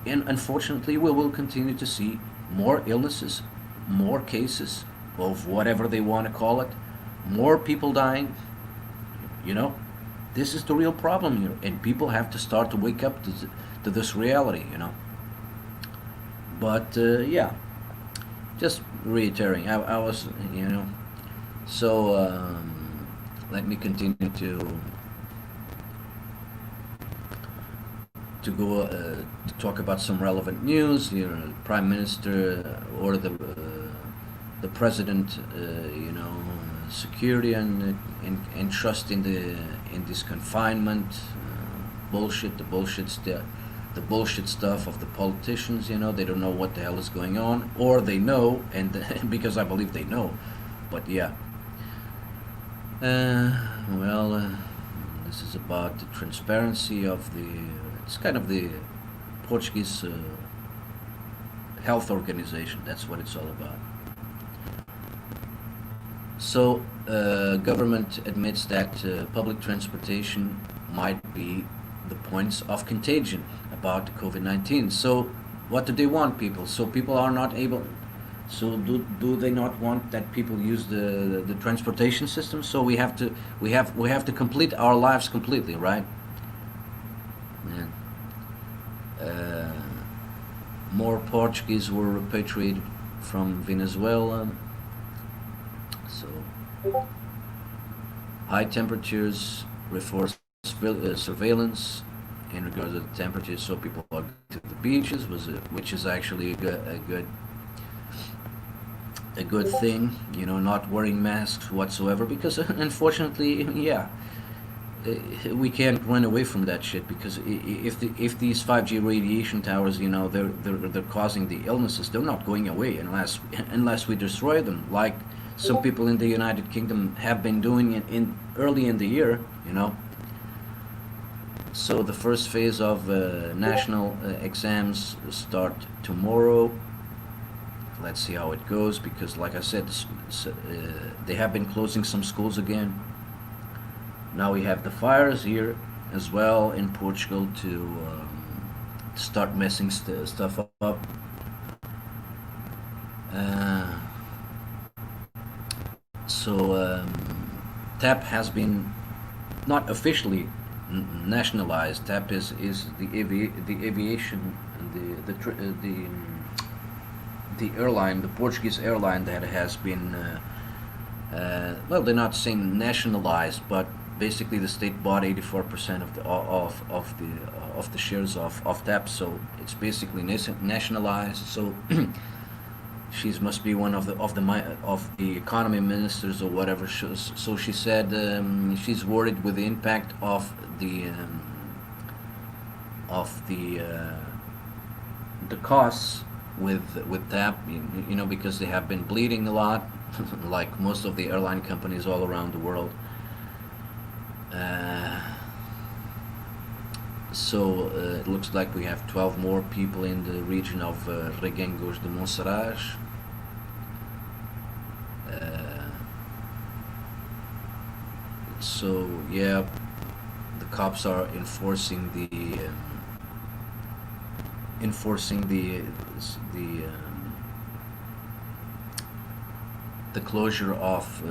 and unfortunately we will continue to see more illnesses, more cases of whatever they want to call it, more people dying. you know this is the real problem here, and people have to start to wake up to this reality. But yeah, just reiterating, I was, so let me continue to go to talk about some relevant news. Prime Minister, or the president, security and trust in this confinement bullshit, the bullshit stuff of the politicians. They don't know what the hell is going on, or they know, and because I believe they know. But yeah, this is about the transparency of it's kind of the Portuguese health organization. That's what it's all about. So, government admits that public transportation might be the points of contagion about COVID-19. So, What do they want, people? So people are not able. So do they not want that people use the transportation system? So we have to complete our lives completely, right? Man. Uh, More Portuguese were repatriated from Venezuela. So high temperatures reinforce surveillance in regards to the temperatures, so people are going to the beaches, which is actually a good thing. Not wearing masks whatsoever, because unfortunately, yeah, we can't run away from that shit, because if these 5G radiation towers, they're causing the illnesses, they're not going away unless we destroy them, like some people in the United Kingdom have been doing it in early in the year. So the first phase of national exams start tomorrow. Let's see how it goes, because like I said, they have been closing some schools again. Now we have the fires here as well in Portugal to start messing stuff up. Uh, TAP has been not officially nationalized. TAP is the aviation, the airline, the Portuguese airline that has been well, they're not saying nationalized, but basically the state bought 84% of the shares of TAP, so it's basically nationalized. So she must be one of the economy ministers or whatever. So she said she's worried with the impact of the costs with TAP, because they have been bleeding a lot, like most of the airline companies all around the world. Uh, so it looks like we have 12 more people in the region of Reguengos de Monsaraz. So yeah, the cops are enforcing the closure of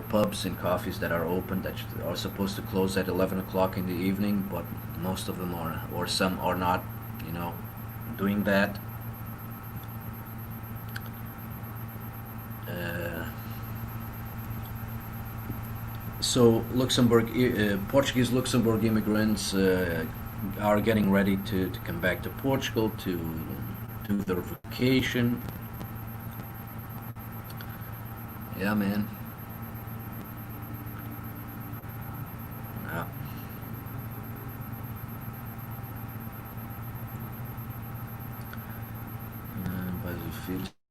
pubs and coffees that are open, that are supposed to close at 11 o'clock in the evening, but most of them are, or some are not, doing that. Uh, so Portuguese Luxembourg immigrants are getting ready to come back to Portugal to do their vacation. Yeah, man. Yeah.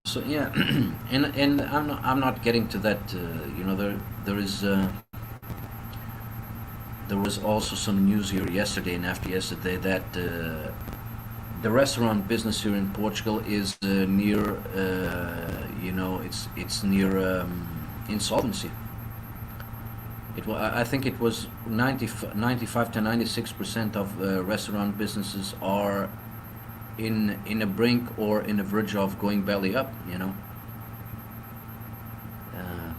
So yeah, and I'm not getting to that. There was also some news here yesterday and after yesterday that the restaurant business here in Portugal is near, it's near insolvency. I think it was 95 to 96% of restaurant businesses are in a brink or in a verge of going belly up. Uh,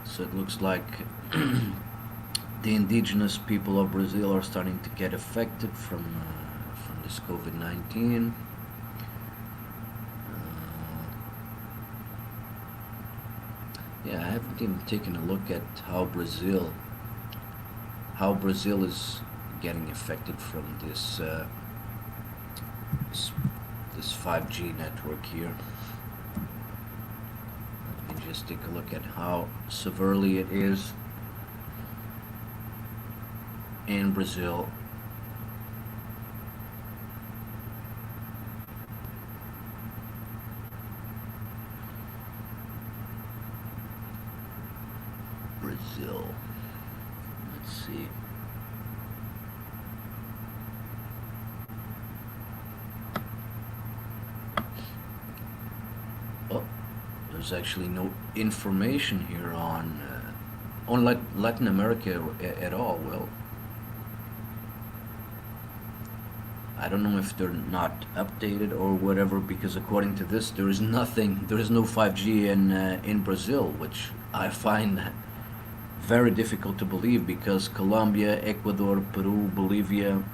so it looks like the indigenous people of Brazil are starting to get affected from this COVID-19. Yeah, I haven't even taken a look at how Brazil is getting affected from this 5G network here. Let me just take a look at how severely it is in Brazil. Brazil. Let's see. Oh, there's there's actually no information here on Latin America at all. Well, I don't know if they're not updated or whatever, because according to this, there is nothing, there is no 5G in Brazil, which I find very difficult to believe, because Colombia, Ecuador, Peru, Bolivia,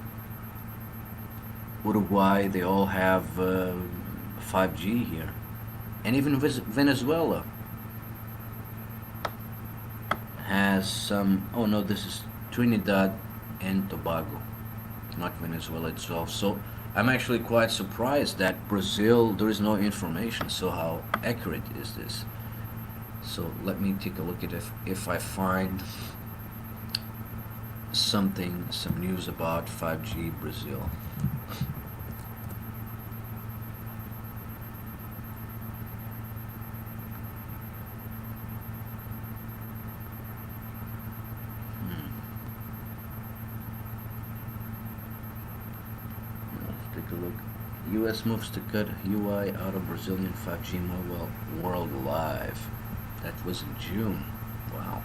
Uruguay, they all have 5G here, and even Venezuela has some. Oh no, this is Trinidad and Tobago, not Venezuela itself. So I'm actually quite surprised that Brazil, there is no information. So how accurate is this? So let me take a look at if I find some news about 5G Brazil. Let's take a look. U.S. moves to cut UI out of Brazilian 5G mobile world live. That was in June. Wow.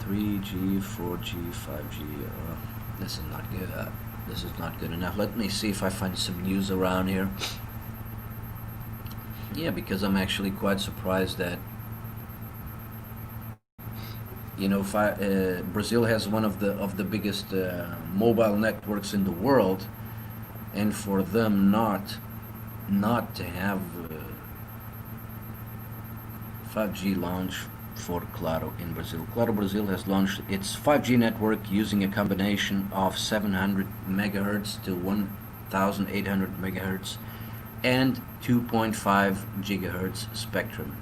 3G, 4G, 5G. This is not good. This is not good enough. Let me see if I find some news around here. Yeah, because I'm actually quite surprised that, you know, Brazil has one of the biggest mobile networks in the world, and for them not to have 5G launch for Claro in Brazil. Claro Brazil has launched its 5G network using a combination of 700 megahertz to 1800 megahertz and 2.5 gigahertz spectrum.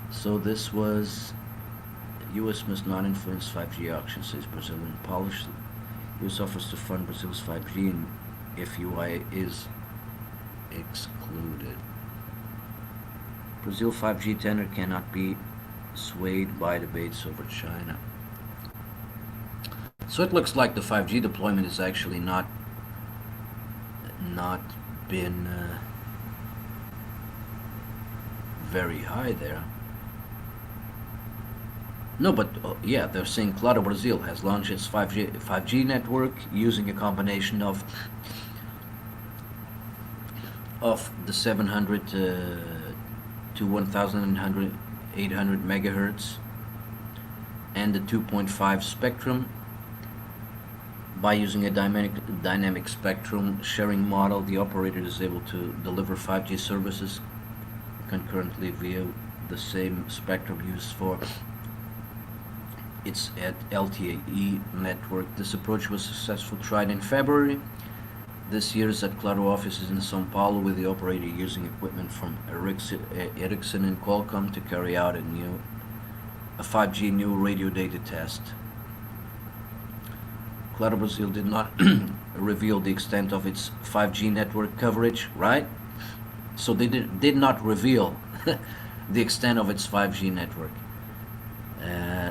So this was, US must not influence 5G auction, says Brazilian policy. US offers to fund Brazil's 5G if UI is excluded. Brazil 5G tender cannot be swayed by debates over China. So it looks like the 5G deployment is actually not been very high there. No, but yeah, they're saying Claro Brazil has launched its 5G network using a combination of the 700 to 1800 megahertz and the 2.5 spectrum. By using a dynamic spectrum sharing model, the operator is able to deliver 5G services concurrently via the same spectrum used for its LTE network. This approach was successfully tried in February this year at Claro offices in São Paulo, with the operator using equipment from Ericsson and Qualcomm to carry out a 5G new radio data test. Claro Brazil did not reveal the extent of its 5G network coverage, right? So they did not reveal the extent of its 5G network.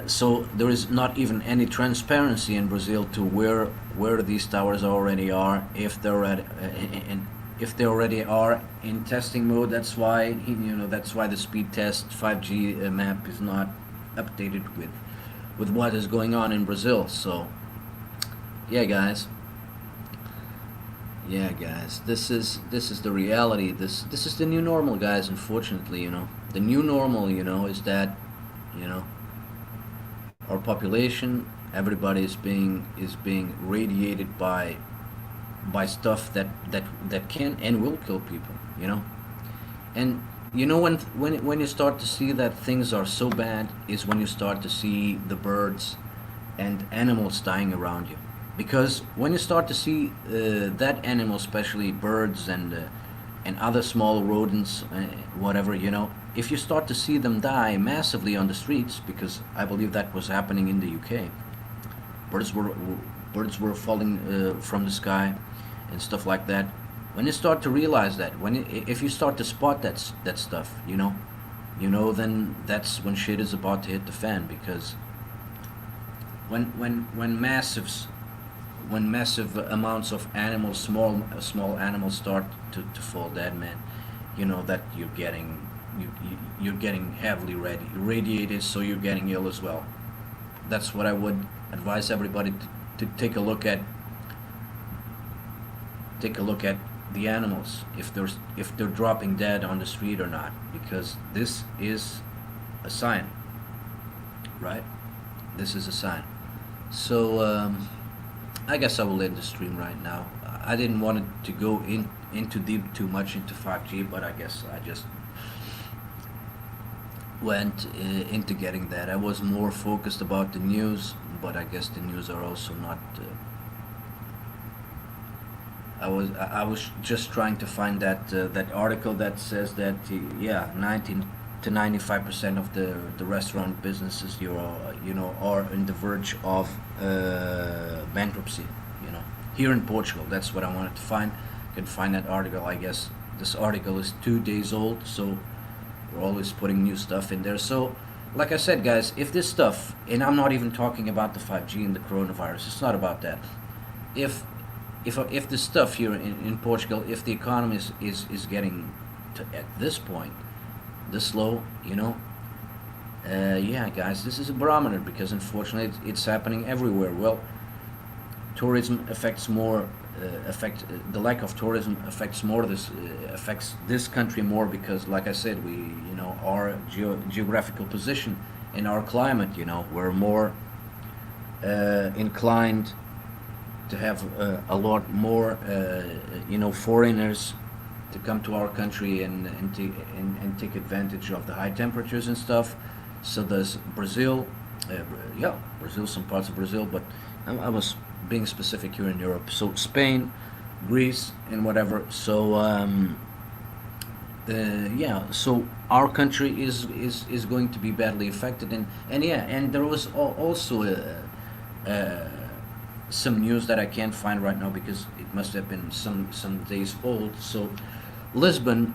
So there is not even any transparency in Brazil to where these towers already are, if they're if they already are in testing mode. That's why the speed test 5G map is not updated with what is going on in Brazil. So yeah, guys, this is the reality. This is the new normal, guys. Unfortunately, the new normal, is that, our population, everybody is being radiated by stuff that can and will kill people, and when you start to see that things are so bad is when you start to see the birds and animals dying around you. Because when you start to see that animal, especially birds and other small rodents, whatever, if you start to see them die massively on the streets, because I believe that was happening in the UK, birds were falling from the sky and stuff like that. When you start to realize that, if you start to spot that stuff, then that's when shit is about to hit the fan. Because when massive amounts of animals, small animals, start to fall dead, man, you know that you're getting heavily radiated, so you're getting ill as well. That's what I would advise everybody to take a look at. Take a look at the animals, if they're dropping dead on the street or not, because this is a sign, right? This is a sign. So I guess I will end the stream right now. I didn't want it to go into deep too much into 5G, but I guess I just went into getting that. I was more focused about the news, but I guess the news are also not. I was just trying to find that article that says that yeah, 19 to 95% of the restaurant businesses are on the verge of bankruptcy. You know, here in Portugal. That's what I wanted to find. You can find that article. I guess this article is 2 days old, so we're always putting new stuff in there. So, like I said, guys, if this stuff, and I'm not even talking about the 5G and the coronavirus. It's not about that. If if the stuff here in Portugal, if the economy is getting to at this point this low, yeah, guys, this is a barometer because unfortunately it's happening everywhere. Well, tourism affects more. The lack of tourism affects more. This affects this country more because, like I said, we our geographical position and our climate. We're more inclined to have a lot more foreigners to come to our country and take advantage of the high temperatures and stuff. So there's Brazil, Brazil, some parts of Brazil, but I was being specific here in Europe. So Spain, Greece, and whatever. So so our country is going to be badly affected, and there was also some news that I can't find right now because it must have been some days old. So Lisbon,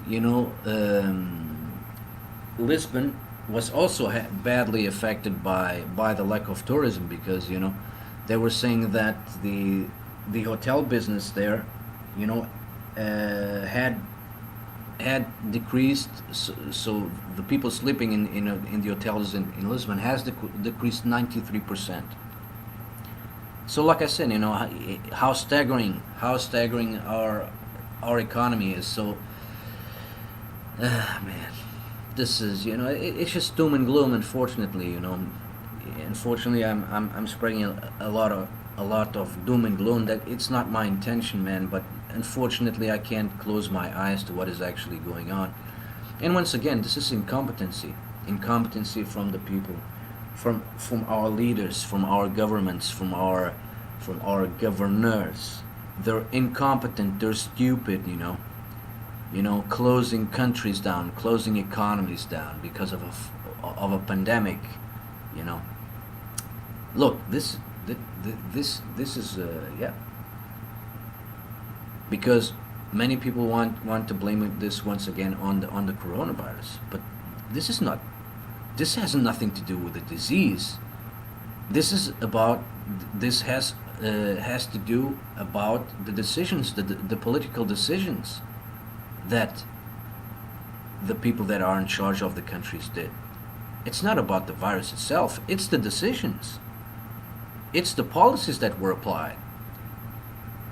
Lisbon was also badly affected by the lack of tourism because they were saying that the hotel business there, had decreased. So the people sleeping in the hotels in Lisbon has decreased 93%. So, like I said, how staggering our economy is. So, man, this is it's just doom and gloom. Unfortunately, unfortunately, I'm spreading a lot of doom and gloom. That it's not my intention, man. But unfortunately, I can't close my eyes to what is actually going on. And once again, this is incompetency from the people. From our leaders, from our governments, from our governors. They're incompetent. They're stupid. Closing countries down, closing economies down because of a pandemic. Look, this is because many people want to blame this once again on the coronavirus, but this is not. This has nothing to do with the disease. This has to do about the decisions, the political decisions that the people that are in charge of the countries did. It's not about the virus itself. It's the decisions. It's the policies that were applied.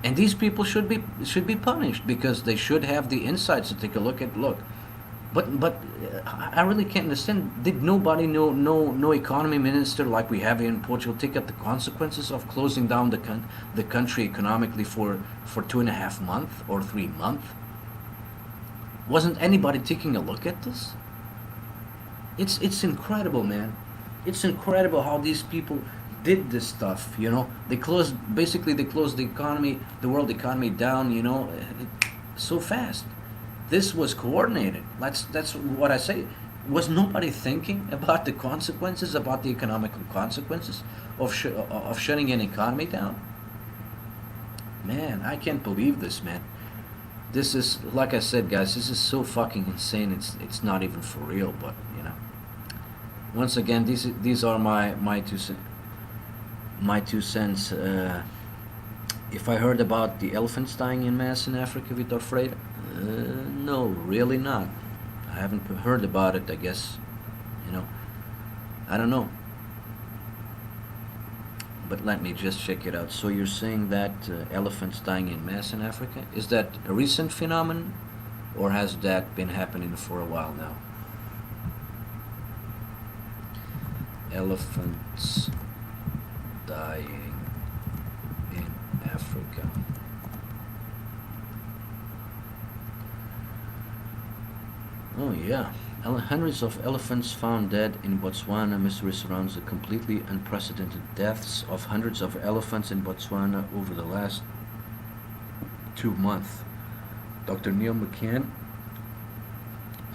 And these people should be punished because they should have the insights to take a look. But I really can't understand. Did nobody, no economy minister like we have here in Portugal, take up the consequences of closing down the country economically for 2.5 months or 3 months? Wasn't anybody taking a look at this? It's incredible, man. It's incredible how these people did this stuff. They closed the economy, the world economy down. So fast. This was coordinated. That's what I say. Was nobody thinking about the consequences, about the economical consequences of shutting an economy down? Man, I can't believe this, man. This is, like I said, guys. This is so fucking insane. It's not even for real. But once again, these are my 2 cents. If I heard about the elephants dying in mass in Africa, Vitor Freire, No, really not. I haven't heard about it. I guess, you know, I don't know. But let me just check it out. So you're saying that elephants dying in mass in Africa, is that a recent phenomenon, or has that been happening for a while now? Elephants dying in Africa. Oh yeah. Hundreds of elephants found dead in Botswana. Mystery surrounds the completely unprecedented deaths of hundreds of elephants in Botswana over the last 2 months. Dr. Neil McCann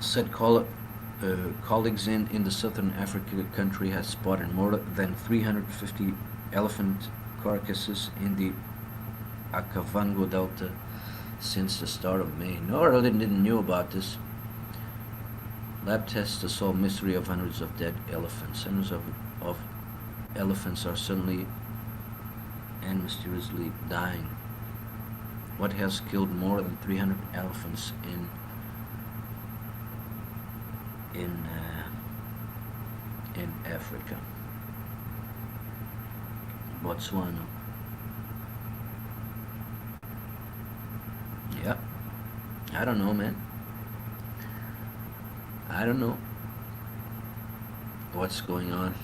said colleagues in the southern African country has spotted more than 350 elephant carcasses in the Akavango Delta since the start of May. No, I really didn't know about this. Lab tests to solve mystery of hundreds of dead elephants. Hundreds of elephants are suddenly and mysteriously dying. What has killed more than 300 elephants in Africa? Botswana. Yeah, I don't know, man. I don't know what's going on.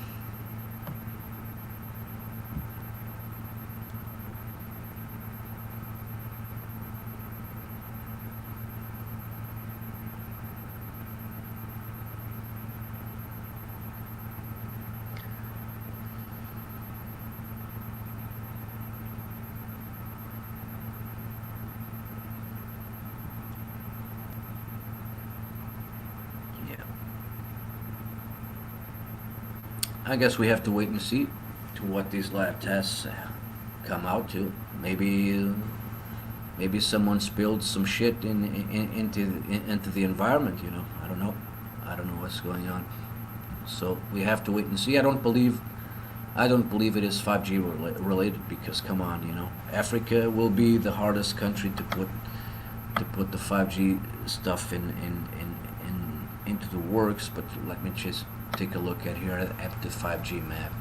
Yeah, I guess we have to wait and see to what these lab tests come out to. Maybe someone spilled some shit into the environment. I don't know. I don't know what's going on. So we have to wait and see. I don't believe it is 5G related, because come on, Africa will be the hardest country to put the 5G stuff into the works. But let me just take a look at here at the 5G map.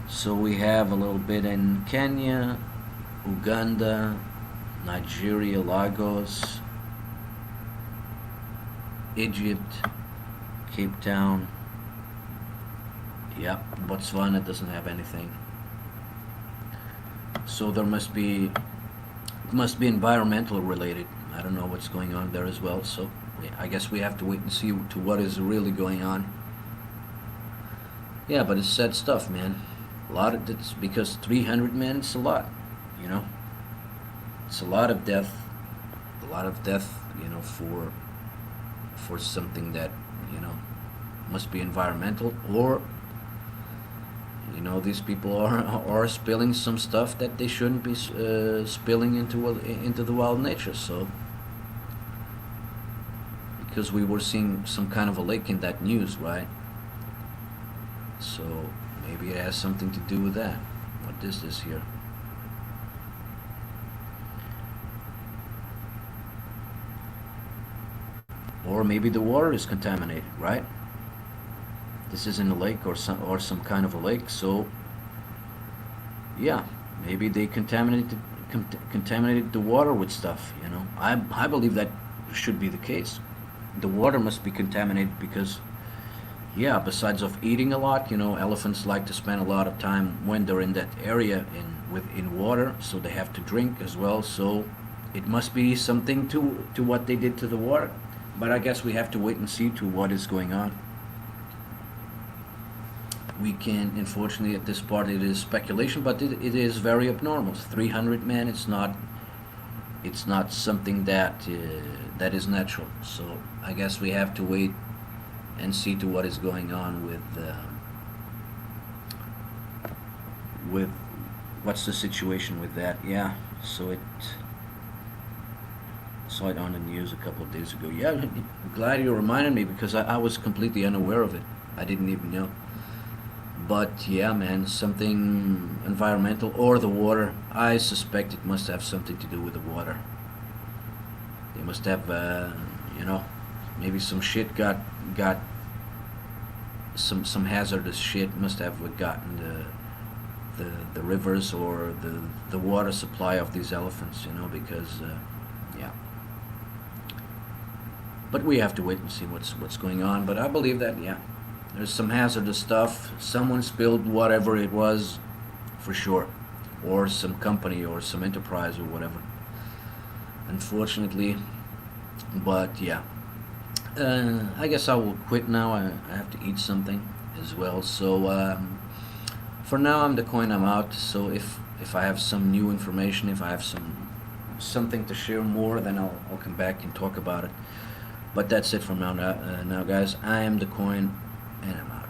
So we have a little bit in Kenya, Uganda, Nigeria, Lagos, Egypt, Cape Town. Yep, Botswana doesn't have anything. So there must be environmental related. I don't know what's going on there as well. So I guess we have to wait and see to what is really going on. Yeah, but it's sad stuff, man. It's because 300 men, it's a lot, you know. It's a lot of death, for something that, you know, must be environmental, or these people are spilling some stuff that they shouldn't be spilling into the wild nature. So because we were seeing some kind of a lake in that news, right? So maybe it has something to do with that. What is this here? Or maybe the water is contaminated, right? This isn't a lake or some kind of a lake, so yeah, maybe they contaminated the water with stuff. I believe that should be the case. The water must be contaminated because, yeah, besides of eating a lot, elephants like to spend a lot of time when they're in that area in water, so they have to drink as well. So it must be something to what they did to the water. But I guess we have to wait and see to what is going on. We can, unfortunately, at this part, it is speculation, but it is very abnormal. 300 men. It's not something that is natural. So I guess we have to wait and see to what is going on with what's the situation with that. Yeah. So it saw it on the news a couple of days ago. Yeah, I'm glad you reminded me, because I was completely unaware of it. I didn't even know. But yeah, man, something environmental or the water. I suspect it must have something to do with the water. They must have, you know, maybe some shit got some hazardous shit must have gotten the rivers or the water supply of these elephants, you know, because yeah. But we have to wait and see what's going on. But I believe that, yeah, there's some hazardous stuff. Someone spilled whatever it was, for sure, or some company or some enterprise or whatever. Unfortunately, but yeah. I guess I will quit now. I have to eat something as well. So for now, I'm the coin. I'm out. So if I have some new information, if I have something to share more, then I'll come back and talk about it. But that's it from now, guys. I am the coin, and I'm out.